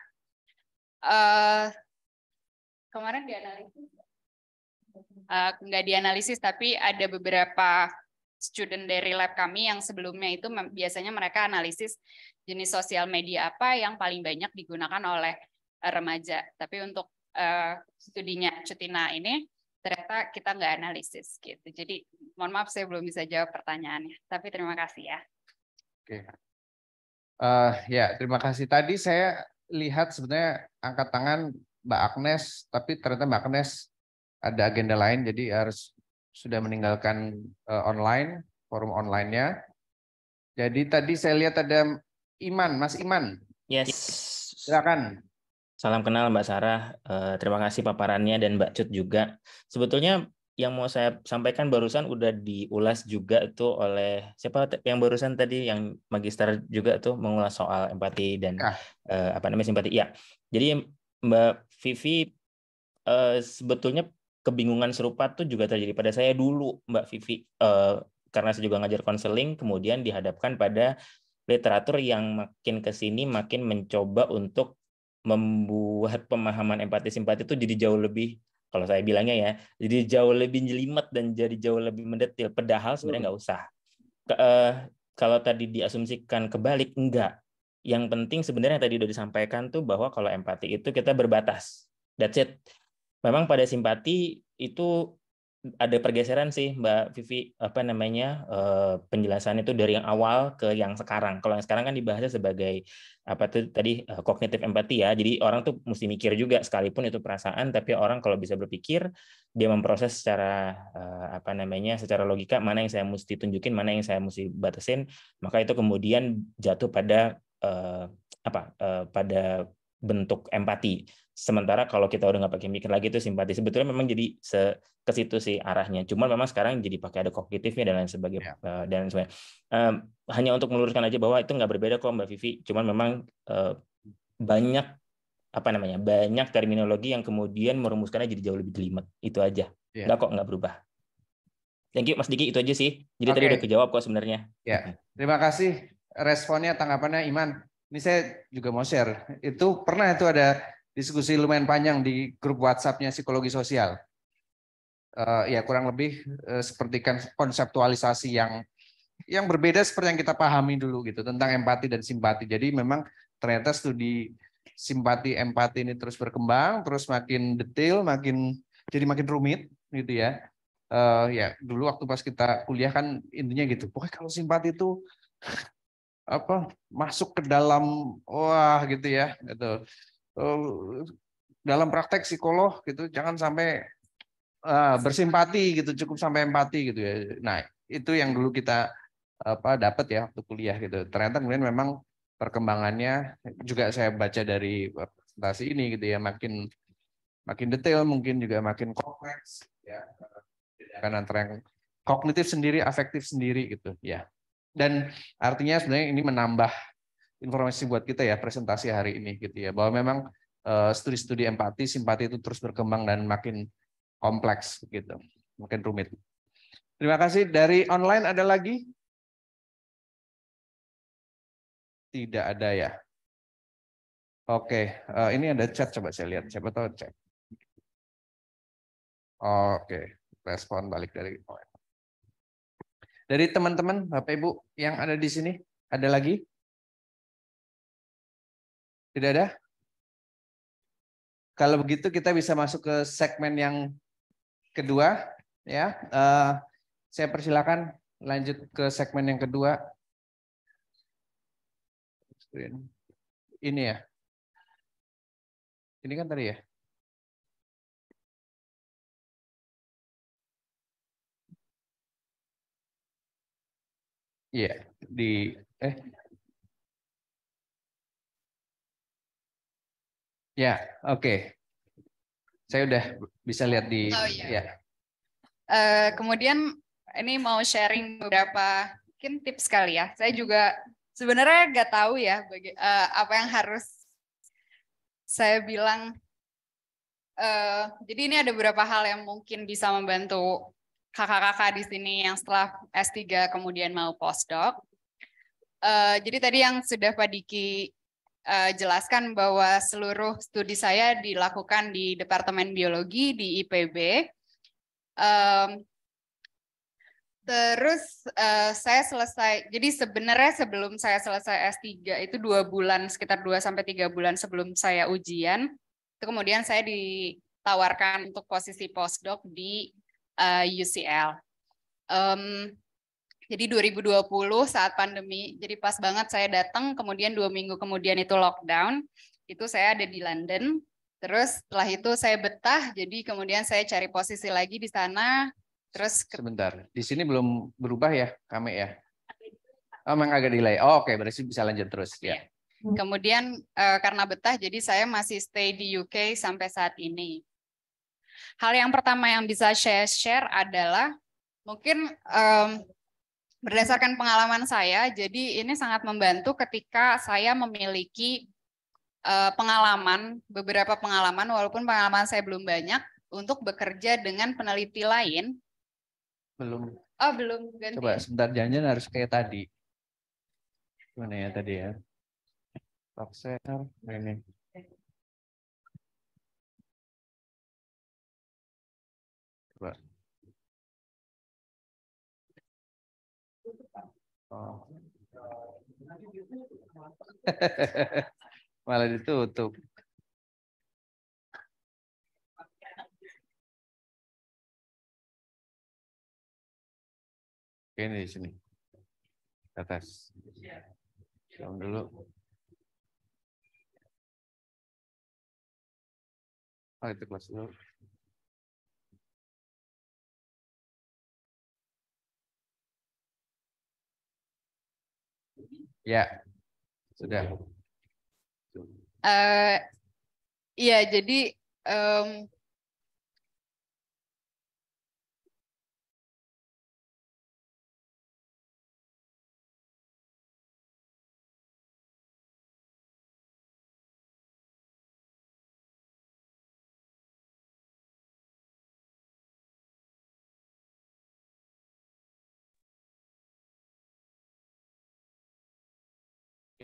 Kemarin dianalisis, nggak dianalisis, tapi ada beberapa student dari lab kami yang sebelumnya itu biasanya mereka analisis jenis sosial media apa yang paling banyak digunakan oleh remaja. Tapi untuk studinya Cutina ini ternyata kita nggak analisis gitu. Jadi mohon maaf saya belum bisa jawab pertanyaannya. Tapi terima kasih ya. Oke. Ya terima kasih. Tadi saya lihat sebenarnya angkat tangan Mbak Agnes, tapi ternyata Mbak Agnes ada agenda lain, jadi harus sudah meninggalkan forum online-nya. Jadi tadi saya lihat ada Iman, Mas Iman. Yes. Silakan. Salam kenal Mbak Sarah. Terima kasih paparannya dan Mbak Cut juga. Sebetulnya yang mau saya sampaikan barusan udah diulas juga tuh oleh siapa yang barusan tadi yang magister juga tuh mengulas soal empati dan simpati. Ya. Jadi Mbak Vivi sebetulnya kebingungan serupa tuh juga terjadi pada saya dulu, Mbak Vivi, karena saya juga ngajar konseling, kemudian dihadapkan pada literatur yang makin ke sini makin mencoba untuk membuat pemahaman empati simpati itu jadi jauh lebih, kalau saya bilangnya ya, jadi jauh lebih jelimet dan jadi jauh lebih mendetil. Padahal sebenarnya nggak usah. Kalau tadi diasumsikan kebalik, enggak. Yang penting sebenarnya tadi udah disampaikan tuh bahwa kalau empati itu kita berbatas. That's it. Memang pada simpati itu ada pergeseran sih Mbak Vivi, penjelasan itu dari yang awal ke yang sekarang. Kalau yang sekarang kan dibahasnya sebagai apa tuh tadi kognitif empati ya. Jadi orang tuh mesti mikir juga sekalipun itu perasaan, tapi orang kalau bisa berpikir dia memproses secara secara logika mana yang saya mesti tunjukin, mana yang saya mesti batasin, maka itu kemudian jatuh pada pada bentuk empati. Sementara kalau kita udah nggak pakai mikir lagi itu simpati. Sebetulnya memang jadi ke situ sih arahnya. Cuman memang sekarang jadi pakai ada kognitifnya dan lain sebagainya. Dan sebagainya. Hanya untuk meluruskan aja bahwa itu nggak berbeda kok Mbak Vivi. Cuman memang banyak banyak terminologi yang kemudian merumuskannya jadi jauh lebih jelimet. Itu aja. Nggak kok nggak berubah. Thank you Mas Diki, itu aja sih. Jadi tadi udah kejawab kok sebenarnya. Ya, terima kasih responnya, tanggapannya Iman. Ini saya juga mau share. Itu pernah itu ada diskusi lumayan panjang di grup WhatsApp-nya psikologi sosial. Ya kurang lebih seperti konseptualisasi yang berbeda seperti yang kita pahami dulu gitu tentang empati dan simpati. Jadi memang ternyata studi simpati empati ini terus berkembang, terus makin detail, jadi makin rumit gitu ya. Ya dulu waktu pas kita kuliah kan intinya gitu. Pokoknya kalau simpati itu masuk ke dalam gitu ya gitu. Dalam praktek psikolog gitu jangan sampai bersimpati gitu, cukup sampai empati gitu ya. Nah itu yang dulu kita dapat ya waktu kuliah gitu. Ternyata kemudian memang perkembangannya juga saya baca dari presentasi ini gitu ya, makin detail, mungkin juga makin kompleks ya, kan antara yang kognitif sendiri, afektif sendiri gitu ya. Dan artinya sebenarnya ini menambah informasi buat kita ya presentasi hari ini gitu ya, bahwa memang studi-studi empati, simpati itu terus berkembang dan makin kompleks gitu, makin rumit. Terima kasih. Dari online ada lagi? Tidak ada ya. Oke, ini ada chat, coba saya lihat. Siapa tahu chat. Oke, respon balik dari online. Dari teman-teman, Bapak Ibu yang ada di sini, ada lagi? Tidak ada? Kalau begitu kita bisa masuk ke segmen yang kedua, ya. Saya persilakan lanjut ke segmen yang kedua. Ini ya. Ini kan tadi ya. Iya, ya, oke. Saya udah bisa lihat di ya. Kemudian ini mau sharing beberapa mungkin tips kali ya. Saya juga sebenarnya nggak tahu ya apa yang harus saya bilang. Jadi ini ada beberapa hal yang mungkin bisa membantu kakak-kakak di sini yang setelah S3 kemudian mau postdoc. Jadi tadi yang sudah Pak Diki jelaskan bahwa seluruh studi saya dilakukan di Departemen Biologi di IPB. Terus saya selesai, jadi sebenarnya sebelum saya selesai S3 itu 2 bulan, sekitar 2-3 bulan sebelum saya ujian, itu kemudian saya ditawarkan untuk posisi postdoc di UCL. Jadi 2020 saat pandemi, jadi pas banget saya datang, kemudian 2 minggu kemudian itu lockdown, itu saya ada di London. Terus setelah itu saya betah, jadi kemudian saya cari posisi lagi di sana. Terus sebentar, di sini belum berubah ya, kami ya? Memang agak delay. Oke, berarti bisa lanjut terus ya. Kemudian karena betah, jadi saya masih stay di UK sampai saat ini. Hal yang pertama yang bisa saya share adalah mungkin berdasarkan pengalaman saya, jadi ini sangat membantu ketika saya memiliki beberapa pengalaman, walaupun pengalaman saya belum banyak, untuk bekerja dengan peneliti lain. Belum. Oh, belum ganti. Coba sebentar, jangan harus kayak tadi. Mana ya tadi ya? Boxer ini. Coba. Oh. Malah ditutup. Ini di sini. Ke atas. Jangan dulu. Oh, itu kelas dulu. Ya, sudah. Iya, jadi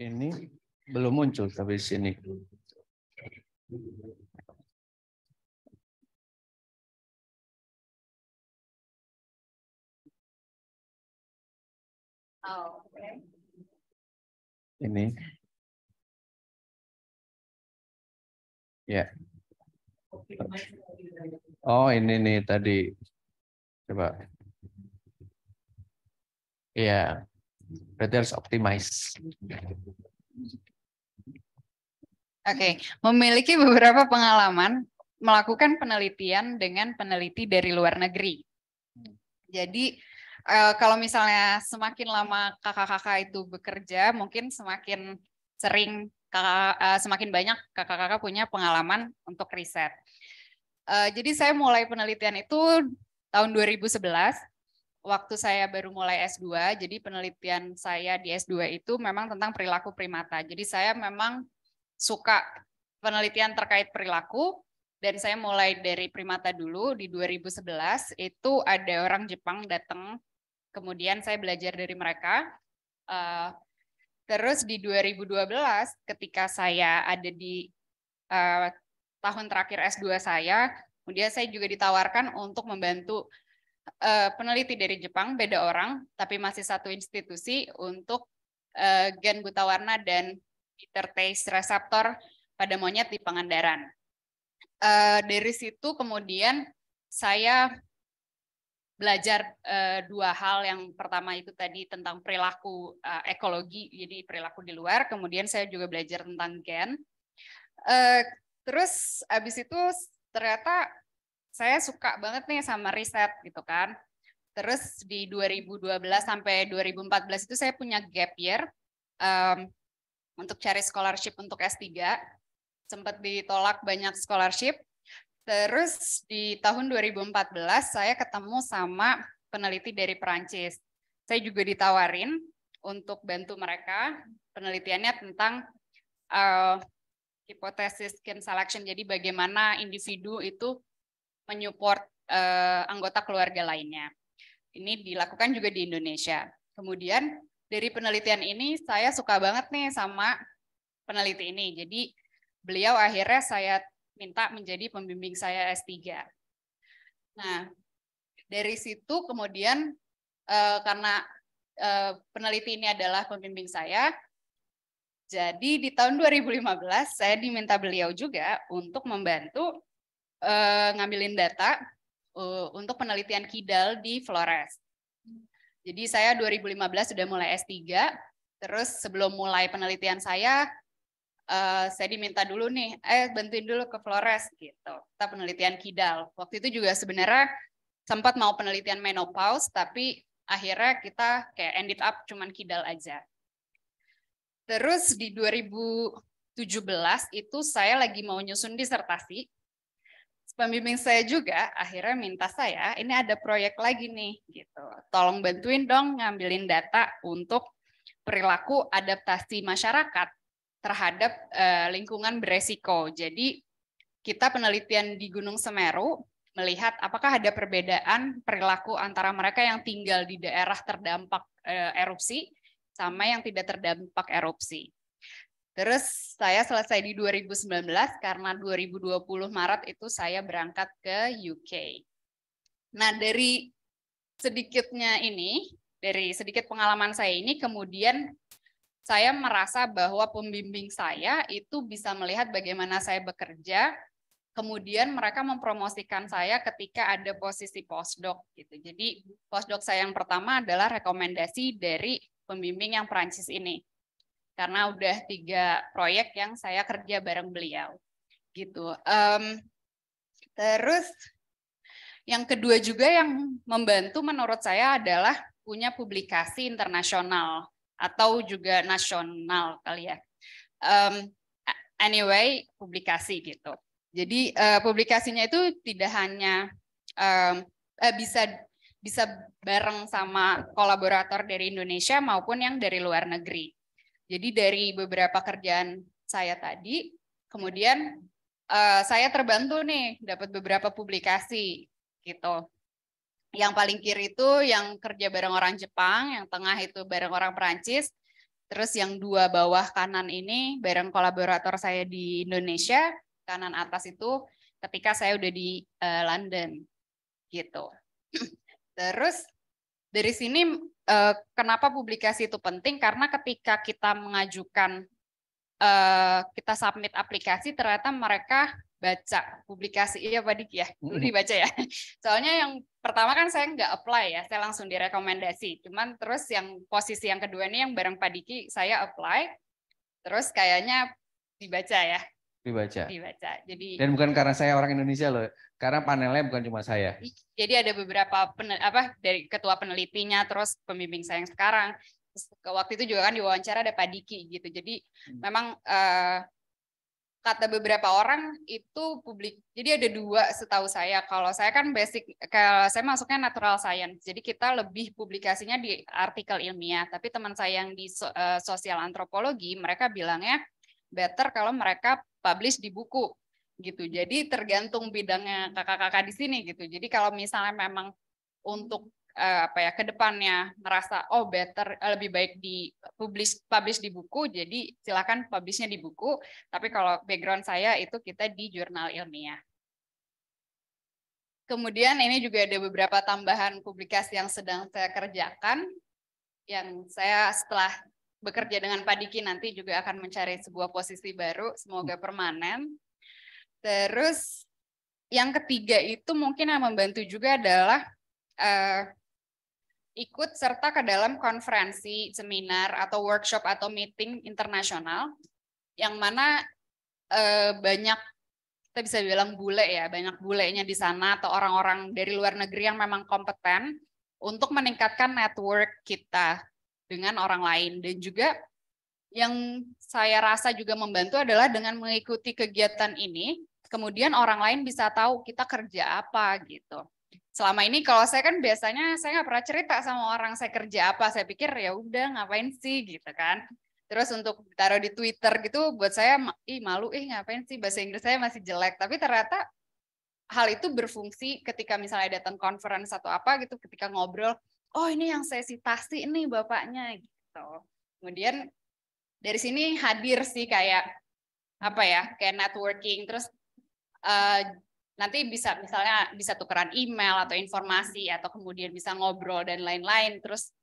ini belum muncul tapi di sini. Ini. Ya. Oh, ini nih tadi. Coba. Iya. Berarti harus optimize. Oke, memiliki beberapa pengalaman melakukan penelitian dengan peneliti dari luar negeri. Jadi kalau misalnya semakin lama kakak-kakak itu bekerja, mungkin semakin sering semakin banyak kakak-kakak punya pengalaman untuk riset. Jadi saya mulai penelitian itu tahun 2011, waktu saya baru mulai S2. Jadi penelitian saya di S2 itu memang tentang perilaku primata. Jadi saya memang suka penelitian terkait perilaku, dan saya mulai dari primata dulu. Di 2011 itu ada orang Jepang datang, kemudian saya belajar dari mereka. Terus di 2012 ketika saya ada di tahun terakhir S2 saya, kemudian saya juga ditawarkan untuk membantu peneliti dari Jepang, beda orang, tapi masih satu institusi, untuk gen buta warna dan intertaste reseptor pada monyet di Pangandaran. Dari situ kemudian saya belajar dua hal. Yang pertama itu tadi tentang perilaku ekologi, jadi perilaku di luar. Kemudian saya juga belajar tentang gen. Terus abis itu ternyata saya suka banget nih sama riset gitu kan. Terus di 2012 sampai 2014 itu saya punya gap year untuk cari scholarship untuk S3. Sempat ditolak banyak scholarship. Terus di tahun 2014 saya ketemu sama peneliti dari Perancis. Saya juga ditawarin untuk bantu mereka penelitiannya tentang hipotesis skin selection. Jadi bagaimana individu itu menyupport anggota keluarga lainnya. Ini dilakukan juga di Indonesia. Kemudian dari penelitian ini saya suka banget nih sama peneliti ini. Jadi beliau akhirnya saya minta menjadi pembimbing saya S3. Nah, dari situ kemudian karena peneliti ini adalah pembimbing saya, jadi di tahun 2015 saya diminta beliau juga untuk membantu ngambilin data untuk penelitian kidal di Flores. Jadi saya 2015 sudah mulai S3, terus sebelum mulai penelitian saya diminta dulu nih, bantuin dulu ke Flores gitu. Kita penelitian kidal. Waktu itu juga sebenarnya sempat mau penelitian menopause, tapi akhirnya kita kayak ended up cuman kidal aja. Terus di 2017 itu saya lagi mau nyusun disertasi. Pembimbing saya juga akhirnya minta saya, ini ada proyek lagi nih, gitu. Tolong bantuin dong ngambilin data untuk perilaku adaptasi masyarakat terhadap lingkungan beresiko. Jadi kita penelitian di Gunung Semeru, melihat apakah ada perbedaan perilaku antara mereka yang tinggal di daerah terdampak erupsi sama yang tidak terdampak erupsi. Terus saya selesai di 2019 karena 2020 Maret itu saya berangkat ke UK. Nah, dari sedikitnya ini, dari sedikit pengalaman saya ini, kemudian saya merasa bahwa pembimbing saya itu bisa melihat bagaimana saya bekerja, kemudian mereka mempromosikan saya ketika ada posisi postdoc gitu. Jadi postdoc saya yang pertama adalah rekomendasi dari pembimbing yang Perancis ini. Karena udah 3 proyek yang saya kerja bareng beliau gitu. Terus yang kedua juga yang membantu menurut saya adalah punya publikasi internasional atau juga nasional kali ya. Anyway, publikasi gitu. Jadi publikasinya itu tidak hanya bisa bareng sama kolaborator dari Indonesia maupun yang dari luar negeri. Jadi dari beberapa kerjaan saya tadi, kemudian saya terbantu nih dapat beberapa publikasi gitu. Yang paling kiri itu yang kerja bareng orang Jepang, yang tengah itu bareng orang Perancis, terus yang 2 bawah kanan ini bareng kolaborator saya di Indonesia. Kanan atas itu ketika saya udah di London gitu. Terus dari sini kenapa publikasi itu penting? Karena ketika kita mengajukan, kita submit aplikasi, ternyata mereka baca publikasi, iya Pak Diki ya, dulu dibaca ya. Soalnya yang pertama kan saya nggak apply ya, saya langsung direkomendasi. Cuman terus yang posisi yang kedua ini yang bareng Pak Diki saya apply, terus kayaknya dibaca ya. Dibaca. Jadi dan bukan karena saya orang Indonesia loh, karena panelnya bukan cuma saya. Jadi ada beberapa dari ketua penelitinya, terus pembimbing saya yang sekarang. Terus waktu itu juga kan diwawancara ada Pak Diki gitu. Jadi memang kata beberapa orang itu publik. Jadi ada 2 setahu saya. Kalau saya kan basic, kalau saya masuknya natural science. Jadi kita lebih publikasinya di artikel ilmiah. Tapi teman saya yang di sosial antropologi, mereka bilangnya better kalau mereka publish di buku gitu. Jadi tergantung bidangnya kakak-kakak di sini gitu. Jadi kalau misalnya memang untuk ke depannya merasa better, lebih baik di publish di buku, jadi silakan publishnya di buku. Tapi kalau background saya itu kita di jurnal ilmiah. Kemudian ini juga ada beberapa tambahan publikasi yang sedang saya kerjakan, yang saya setelah bekerja dengan Pak Diki nanti juga akan mencari sebuah posisi baru, semoga permanen. Terus yang ketiga itu mungkin yang membantu juga adalah ikut serta ke dalam konferensi, seminar, atau workshop atau meeting internasional, yang mana banyak, kita bisa bilang bule ya, banyak bulenya di sana atau orang-orang dari luar negeri yang memang kompeten untuk meningkatkan network kita dengan orang lain. Dan juga yang saya rasa juga membantu adalah dengan mengikuti kegiatan ini, kemudian orang lain bisa tahu kita kerja apa gitu. Selama ini kalau saya kan biasanya saya nggak pernah cerita sama orang saya kerja apa, saya pikir ya udah ngapain sih gitu kan. Terus untuk taruh di Twitter gitu buat saya malu, ngapain sih, bahasa Inggris saya masih jelek. Tapi ternyata hal itu berfungsi ketika misalnya datang conference atau apa gitu, ketika ngobrol, oh ini yang saya sitasi ini bapaknya gitu. Kemudian dari sini hadir sih kayak kayak networking, terus nanti misalnya bisa tukeran email atau informasi, atau kemudian bisa ngobrol dan lain-lain. Terus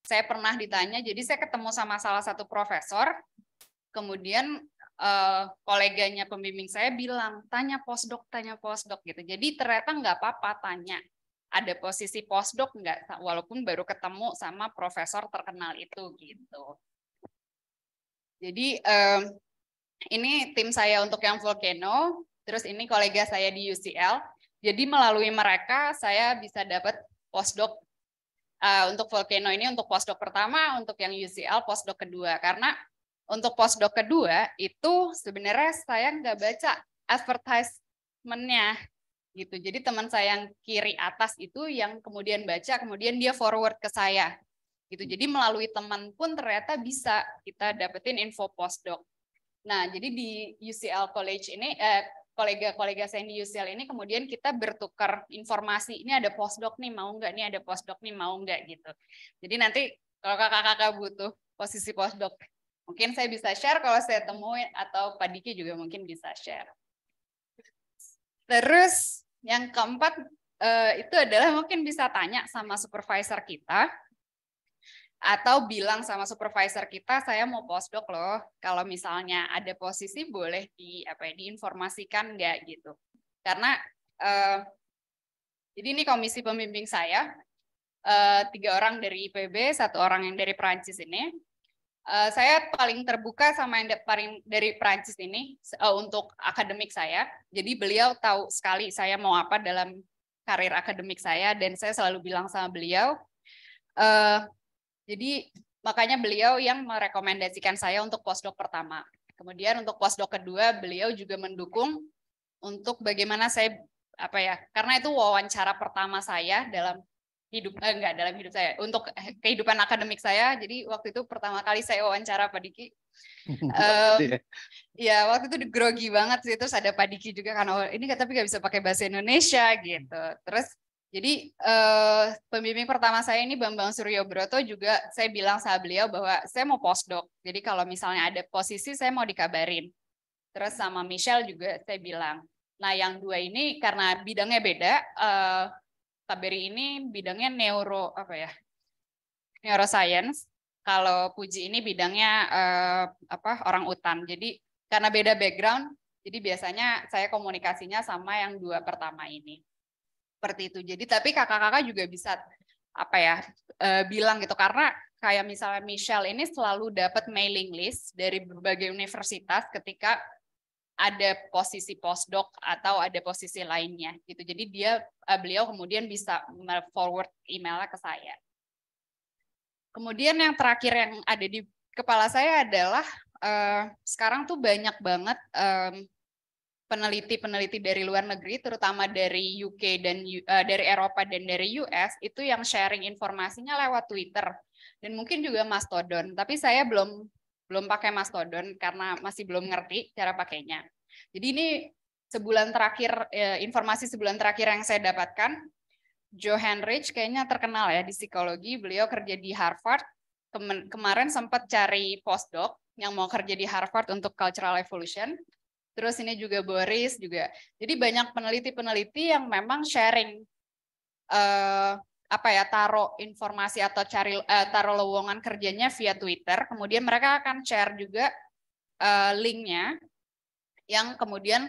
saya pernah ditanya, jadi saya ketemu sama salah satu profesor, kemudian koleganya pembimbing saya bilang, tanya postdoc gitu. Jadi ternyata nggak apa-apa tanya. Ada posisi postdoc nggak, walaupun baru ketemu sama profesor terkenal itu gitu. Jadi ini tim saya untuk yang volcano, terus ini kolega saya di UCL. Jadi melalui mereka saya bisa dapat postdoc untuk volcano ini, untuk postdoc pertama, untuk yang UCL postdoc kedua. Karena untuk postdoc kedua itu sebenarnya saya nggak baca advertisement-nya gitu. Jadi teman saya yang kiri atas itu yang kemudian baca, kemudian dia forward ke saya gitu. Jadi melalui teman pun ternyata bisa kita dapetin info postdoc. Nah, jadi di UCL College ini kolega-kolega saya di UCL ini kemudian kita bertukar informasi, ini ada postdoc nih mau nggak, nih ada postdoc nih mau nggak gitu. Jadi nanti kalau kakak-kakak butuh posisi postdoc, mungkin saya bisa share kalau saya temuin, atau Pak Diki juga mungkin bisa share. Terus yang keempat itu adalah mungkin bisa tanya sama supervisor kita, atau bilang sama supervisor kita, saya mau postdoc loh, kalau misalnya ada posisi boleh diinformasikan nggak gitu. Karena jadi ini komisi pembimbing saya, 3 orang dari IPB, 1 orang yang dari Perancis ini. Saya paling terbuka sama yang paling dari Perancis ini untuk akademik saya. Jadi beliau tahu sekali saya mau apa dalam karir akademik saya, dan saya selalu bilang sama beliau. Jadi makanya beliau yang merekomendasikan saya untuk postdoc pertama. Kemudian untuk postdoc kedua, beliau juga mendukung untuk bagaimana saya karena itu wawancara pertama saya dalam hidup saya, untuk kehidupan akademik saya. Jadi waktu itu pertama kali saya wawancara Pak Diki. Ya waktu itu grogi banget sih, terus ada Pak Diki juga kan, ini tapi nggak bisa pakai bahasa Indonesia gitu. Terus jadi pembimbing pertama saya ini Bambang Suryobroto juga, saya bilang sama beliau bahwa saya mau postdoc. Jadi kalau misalnya ada posisi saya mau dikabarin. Terus sama Michelle juga saya bilang. Nah yang 2 ini karena bidangnya beda, Kak Beri ini bidangnya neuroscience. Kalau Puji ini bidangnya orang utan. Jadi karena beda background, jadi biasanya saya komunikasinya sama yang 2 pertama ini. Seperti itu. Jadi tapi kakak-kakak juga bisa bilang gitu, karena kayak misalnya Michelle ini selalu dapat mailing list dari berbagai universitas ketika ada posisi postdoc atau ada posisi lainnya gitu. Jadi beliau kemudian bisa forward emailnya ke saya. Kemudian yang terakhir yang ada di kepala saya adalah sekarang tuh banyak banget peneliti-peneliti dari luar negeri, terutama dari UK dan dari Eropa dan dari US, itu yang sharing informasinya lewat Twitter dan mungkin juga Mastodon. Tapi saya belum pakai Mastodon karena masih belum ngerti cara pakainya. Jadi ini sebulan terakhir, informasi sebulan terakhir yang saya dapatkan, Joe Henrich kayaknya terkenal ya di psikologi, beliau kerja di Harvard, kemarin sempat cari postdoc yang mau kerja di Harvard untuk Cultural Evolution. Terus ini juga Boris juga. Jadi banyak peneliti-peneliti yang memang sharing taruh informasi atau taruh lowongan kerjanya via Twitter. Kemudian mereka akan share juga linknya, yang kemudian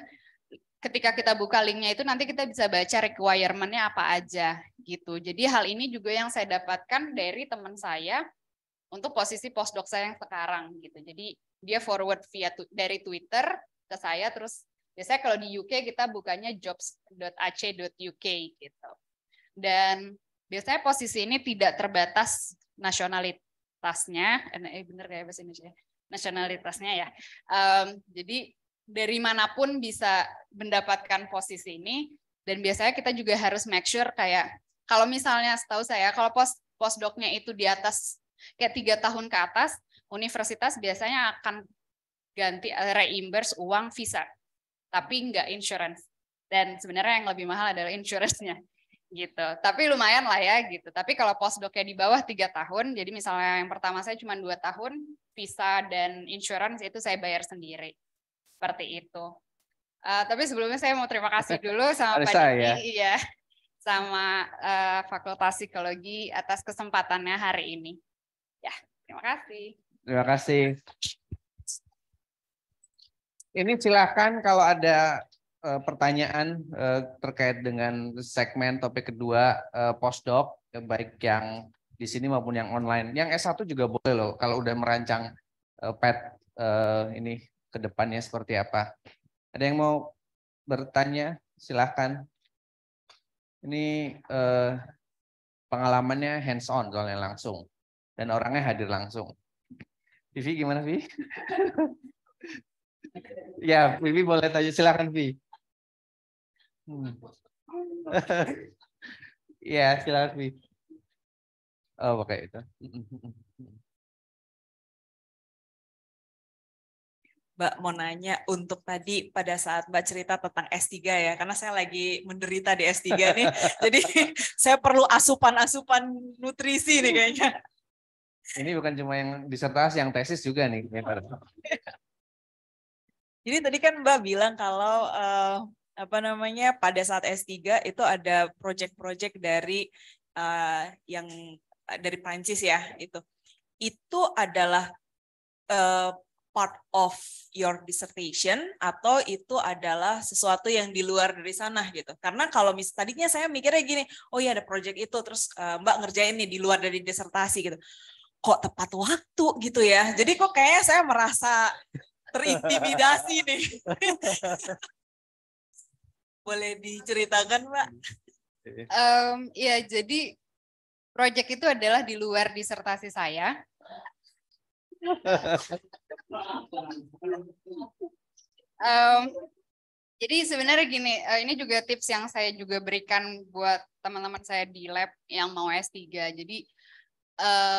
ketika kita buka linknya itu nanti kita bisa baca requirement-nya apa aja gitu. Jadi hal ini juga yang saya dapatkan dari teman saya untuk posisi postdoc saya yang sekarang gitu. Jadi dia forward dari Twitter ke saya, terus biasanya kalau di UK kita bukanya jobs.ac.uk gitu. Dan biasanya posisi ini tidak terbatas nasionalitasnya, bener kayak bahasa Indonesia, nasionalitasnya ya. Jadi dari manapun bisa mendapatkan posisi ini, dan biasanya kita juga harus make sure kayak kalau misalnya setahu saya kalau postdoc-nya itu di atas kayak 3 tahun ke atas, universitas biasanya akan ganti reimburse uang visa, tapi enggak insurance. Dan sebenarnya yang lebih mahal adalah insurance-nya gitu. Tapi lumayan lah ya gitu. Tapi kalau postdoc-nya di bawah 3 tahun, jadi misalnya yang pertama saya cuma 2 tahun, visa dan insurance itu saya bayar sendiri. Seperti itu. Tapi sebelumnya saya mau terima kasih dulu sama Pak Diki, ya, sama Fakultas Psikologi atas kesempatannya hari ini. Ya, terima kasih. Terima kasih. Ini silakan kalau ada pertanyaan terkait dengan segmen topik kedua postdoc, baik yang di sini maupun yang online. Yang S1 juga boleh loh kalau udah merancang path ini ke depannya seperti apa. Ada yang mau bertanya? Silakan. Ini pengalamannya hands on soalnya langsung dan orangnya hadir langsung. Vivi gimana, Vi? Ya, Vivi boleh tanya, silakan, Vi. Ya, silakan, Vi. Oh, pakai itu. Mbak mau nanya untuk tadi pada saat Mbak cerita tentang S3 ya, karena saya lagi menderita di S3 nih, jadi saya perlu asupan-asupan nutrisi nih kayaknya. Ini bukan cuma yang disertasi, yang tesis juga nih. Jadi tadi kan Mbak bilang kalau pada saat S3 itu ada project-project dari yang dari Prancis ya, itu adalah part of your dissertation atau itu adalah sesuatu yang di luar dari sana gitu. Karena kalau tadinya saya mikirnya gini, oh iya ada project itu, terus Mbak ngerjain nih di luar dari disertasi gitu. Kok tepat waktu gitu ya. Jadi kok kayaknya saya merasa terintimidasi nih. Boleh diceritakan, Mbak? Ya, jadi proyek itu adalah di luar disertasi saya. Jadi sebenarnya gini, ini juga tips yang saya juga berikan buat teman-teman saya di lab yang mau S3. Jadi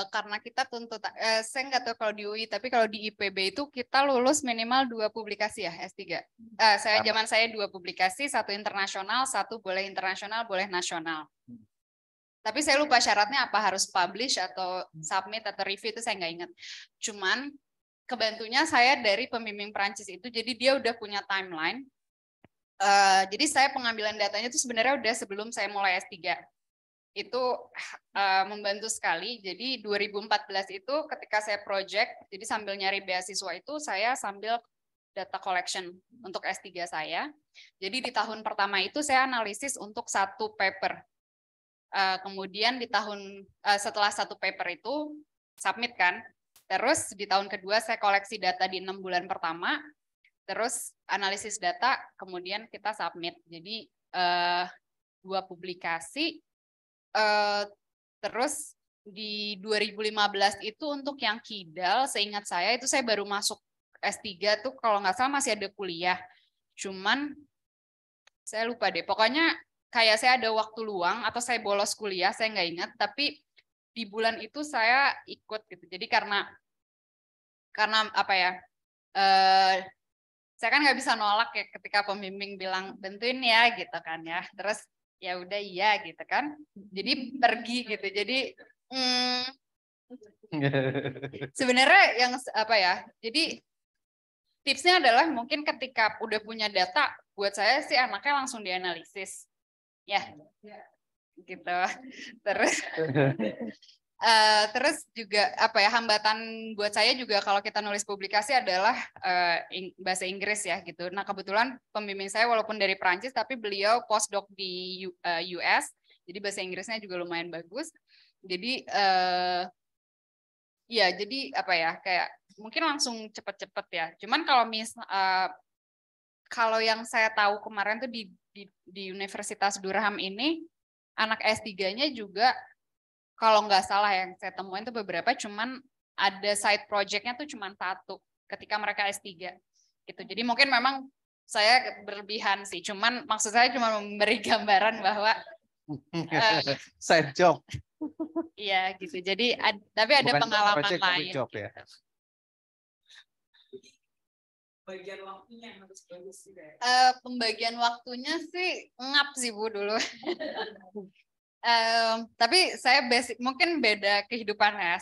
karena kita tuntut, saya nggak tahu kalau di UI, tapi kalau di IPB itu kita lulus minimal 2 publikasi ya S3. Zaman saya 2 publikasi, 1 internasional, 1 boleh internasional, boleh nasional. Tapi saya lupa syaratnya apa, harus publish atau submit atau review, itu saya nggak ingat. Cuman kebantunya saya dari pembimbing Prancis itu, jadi dia udah punya timeline. Jadi saya pengambilan datanya itu sebenarnya udah sebelum saya mulai S3. Itu membantu sekali. Jadi 2014 itu ketika saya project, jadi sambil nyari beasiswa itu saya sambil data collection untuk S3 saya. Jadi di tahun pertama itu saya analisis untuk 1 paper. Kemudian di setelah 1 paper itu submit kan. Terus di tahun kedua saya koleksi data di 6 bulan pertama. Terus analisis data, kemudian kita submit. Jadi 2 publikasi. Terus di 2015 itu untuk yang KIDAL, seingat saya itu saya baru masuk S3 tuh kalau nggak salah masih ada kuliah. Cuman saya lupa deh. Pokoknya kayak saya ada waktu luang atau saya bolos kuliah, saya nggak ingat. Tapi di bulan itu saya ikut gitu. Jadi karena apa ya? Saya kan nggak bisa nolak ya ketika pembimbing bilang bantuin ya gitu kan ya. Terus ya udah iya gitu kan, jadi pergi gitu. Jadi sebenarnya yang apa ya, jadi tipsnya adalah mungkin ketika udah punya data, buat saya sih anaknya langsung dianalisis ya gitu. Terus juga apa ya, hambatan buat saya juga kalau kita nulis publikasi adalah bahasa Inggris ya gitu. Nah kebetulan pembimbing saya walaupun dari Perancis tapi beliau postdoc di US, jadi bahasa Inggrisnya juga lumayan bagus. Jadi ya jadi apa ya, kayak mungkin langsung cepet-cepet ya. Cuman kalau yang saya tahu kemarin tuh di Universitas Durham ini anak S3-nya juga kalau nggak salah yang saya temuin itu beberapa, cuman ada side project-nya tuh cuman 1 ketika mereka S3 gitu. Jadi mungkin memang saya berlebihan sih, cuman maksud saya cuma memberi gambaran bahwa side job. Iya gitu. Jadi tapi ada bukan pengalaman project, lain. Job, ya. Pembagian waktunya harus bagus juga ya? Pembagian waktunya sih ngap sih Bu dulu. Tapi saya mungkin beda kehidupan ya.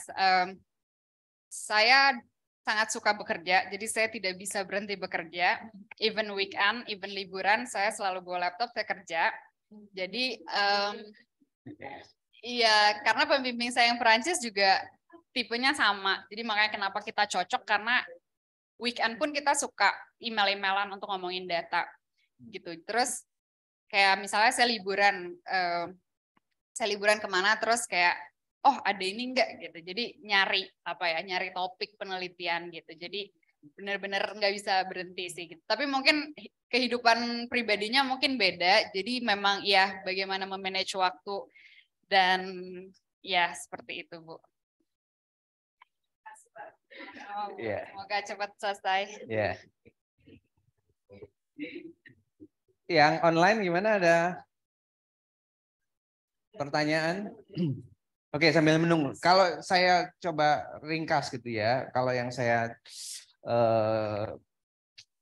Saya sangat suka bekerja, jadi saya tidak bisa berhenti bekerja. Even weekend, even liburan, saya selalu bawa laptop, saya kerja. Jadi iya, karena pembimbing saya yang Perancis juga tipenya sama. Jadi makanya kenapa kita cocok, karena weekend pun kita suka email-emailan untuk ngomongin data gitu. Terus kayak misalnya saya liburan kemana, terus kayak oh ada ini enggak gitu, jadi nyari topik penelitian gitu. Jadi benar-benar nggak bisa berhenti sih gitu. Tapi mungkin kehidupan pribadinya mungkin beda, jadi memang ya bagaimana memanage waktu dan ya seperti itu Bu. Semoga cepat selesai. Yang online gimana, ada pertanyaan? Oke, sambil menunggu. Kalau saya coba ringkas gitu ya, kalau yang saya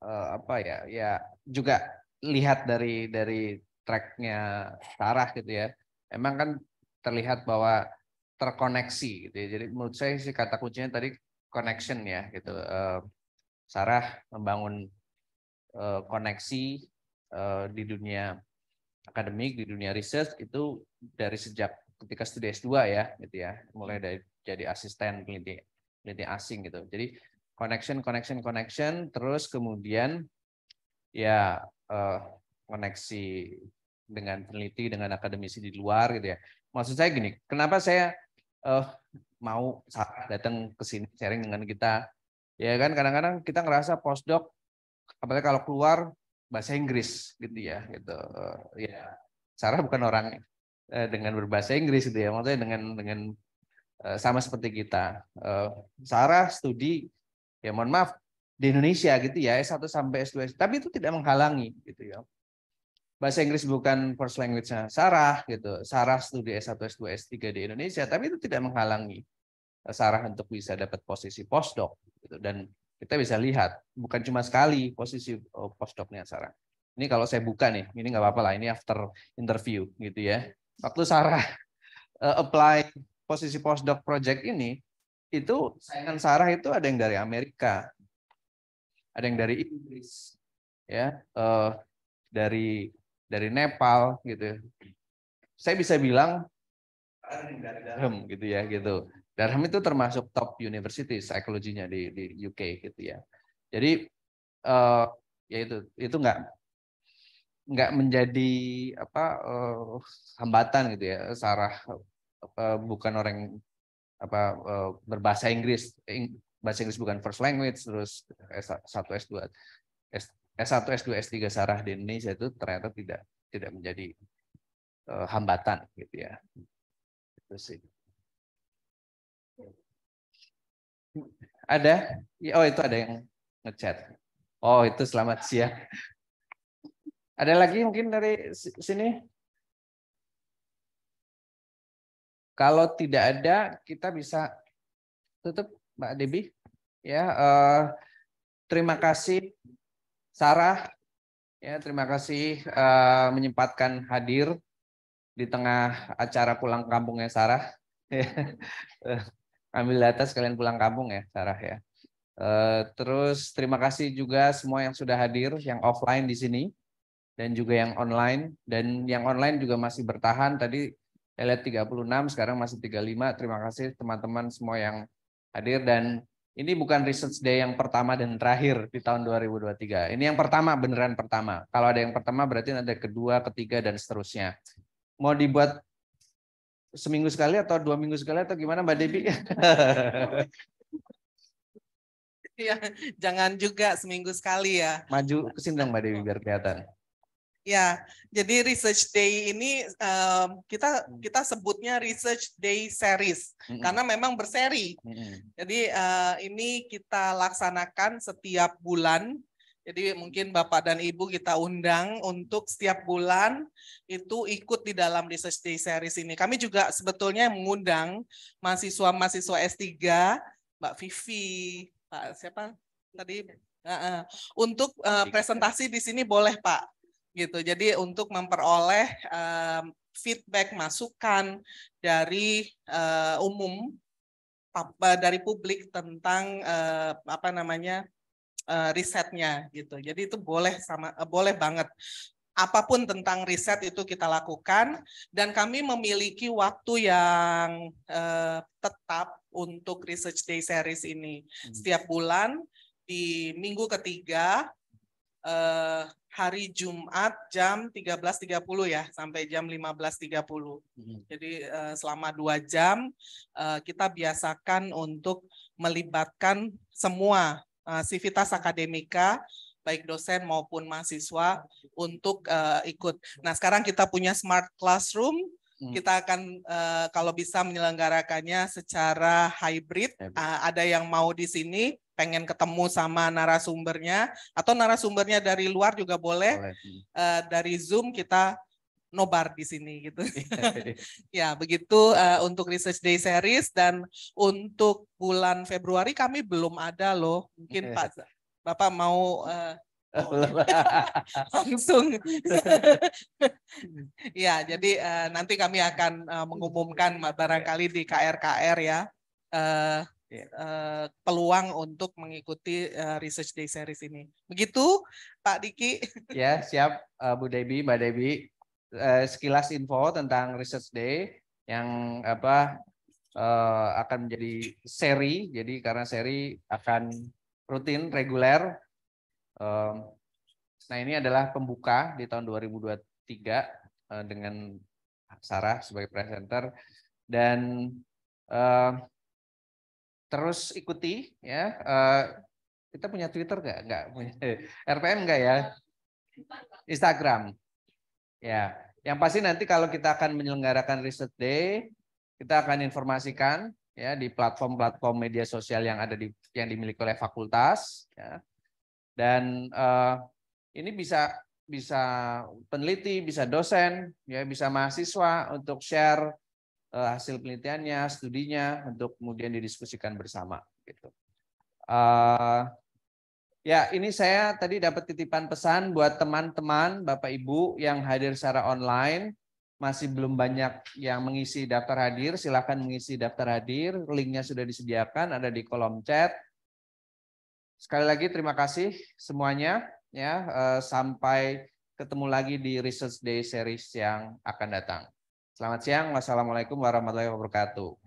apa ya juga lihat dari tracknya Sarah gitu ya, emang kan terlihat bahwa terkoneksi gitu ya. Jadi menurut saya sih kata kuncinya tadi connection ya gitu. Sarah membangun koneksi di dunia akademik, di dunia research itu dari sejak ketika studi S2 ya gitu ya, mulai dari jadi asisten peneliti asing gitu. Jadi connection terus kemudian ya koneksi dengan peneliti, dengan akademisi di luar gitu ya. Maksud saya gini, kenapa saya mau datang ke sini sharing dengan kita? Ya kan kadang-kadang kita ngerasa postdoc apalagi kalau keluar bahasa Inggris gitu ya gitu. Ya Sarah bukan orang dengan berbahasa Inggris gitu ya. Maksudnya dengan sama seperti kita. Sarah studi ya mohon maaf di Indonesia gitu ya, S1 sampai S2, tapi itu tidak menghalangi gitu ya. Bahasa Inggris bukan first language-nya Sarah gitu. Sarah studi S1, S2, S3 di Indonesia, tapi itu tidak menghalangi Sarah untuk bisa dapat posisi postdoc gitu. Dan kita bisa lihat bukan cuma sekali posisi postdoc-nya Sarah. Ini kalau saya buka nih, ini nggak apa-apa lah, ini after interview gitu ya. Waktu Sarah apply posisi postdoc project ini, itu saingan Sarah itu ada yang dari Amerika, ada yang dari Inggris, ya, dari Nepal gitu. Saya bisa bilang dari Durham gitu ya gitu. Durham itu termasuk top university psikologinya di UK gitu ya. Jadi ya itu nggak menjadi apa hambatan gitu ya. Sarah bukan orang apa berbahasa Inggris, bahasa Inggris bukan first language, terus S1, S2, S1, S2, S3 Sarah di Indonesia itu ternyata tidak menjadi hambatan gitu ya. Itu sih. Ada? Oh itu ada yang ngechat. Oh itu selamat siang. Ada lagi mungkin dari sini? Kalau tidak ada, kita bisa tutup, Mbak Debbie. Ya, terima kasih Sarah. Ya, terima kasih menyempatkan hadir di tengah acara pulang kampungnya Sarah. Ambil data sekalian pulang kampung ya, Sarah ya. Terus terima kasih juga semua yang sudah hadir, yang offline di sini dan juga yang online. Dan yang online juga masih bertahan. Tadi saya lihat 36, sekarang masih 35. Terima kasih teman-teman semua yang hadir. Dan ini bukan Research Day yang pertama dan terakhir di tahun 2023. Ini yang pertama, beneran pertama. Kalau ada yang pertama berarti ada kedua, ketiga, dan seterusnya. Mau dibuat seminggu sekali atau 2 minggu sekali atau gimana Mbak Debbie? Ya, jangan juga seminggu sekali ya. Maju ke sini dong Mbak Debbie biar kelihatan. Ya, jadi Research Day ini kita sebutnya Research Day Series karena memang berseri. Jadi ini kita laksanakan setiap bulan. Jadi mungkin Bapak dan Ibu kita undang untuk setiap bulan itu ikut di dalam Research Day Series ini. Kami juga sebetulnya mengundang mahasiswa-mahasiswa S3, Mbak Vivi, Pak siapa tadi, untuk presentasi di sini boleh Pak. Gitu. Jadi untuk memperoleh feedback masukan dari umum dari publik tentang apa namanya risetnya gitu. Jadi itu boleh banget. Apapun tentang riset itu kita lakukan dan kami memiliki waktu yang tetap untuk Research Day Series ini. Setiap bulan di minggu ketiga hari Jumat jam 13.30 ya sampai jam 15.30. Jadi selama 2 jam kita biasakan untuk melibatkan semua sivitas akademika baik dosen maupun mahasiswa untuk ikut. Nah, sekarang kita punya Smart Classroom. Kita akan kalau bisa menyelenggarakannya secara hybrid. Ada yang mau di sini pengen ketemu sama narasumbernya atau narasumbernya dari luar juga boleh. Dari Zoom kita nobar di sini gitu. Ya, begitu untuk Research Day Series. Dan untuk bulan Februari kami belum ada loh. Mungkin Pak Bapak mau Langsung. Ya, jadi nanti kami akan mengumumkan barangkali di KRKR ya peluang untuk mengikuti Research Day Series ini. Begitu, Pak Diki. Ya, siap Bu Debbie, Mbak Debbie. Sekilas info tentang Research Day yang akan menjadi seri. Jadi karena seri akan rutin, reguler. Nah, ini adalah pembuka di tahun 2023 dengan Sarah sebagai presenter dan terus ikuti ya. Kita punya Twitter nggak punya RPM nggak ya? Instagram. Ya, yang pasti nanti kalau kita akan menyelenggarakan Research Day, kita akan informasikan ya di platform-platform media sosial yang ada yang dimiliki oleh fakultas ya. Dan ini bisa peneliti, bisa dosen, ya bisa mahasiswa untuk share hasil penelitiannya, studinya untuk kemudian didiskusikan bersama gitu. Ya, ini saya tadi dapat titipan pesan buat teman-teman Bapak Ibu yang hadir secara online. Masih belum banyak yang mengisi daftar hadir, silakan mengisi daftar hadir. Linknya sudah disediakan, ada di kolom chat. Sekali lagi terima kasih semuanya. Ya, sampai ketemu lagi di Research Day Series yang akan datang. Selamat siang. Wassalamualaikum warahmatullahi wabarakatuh.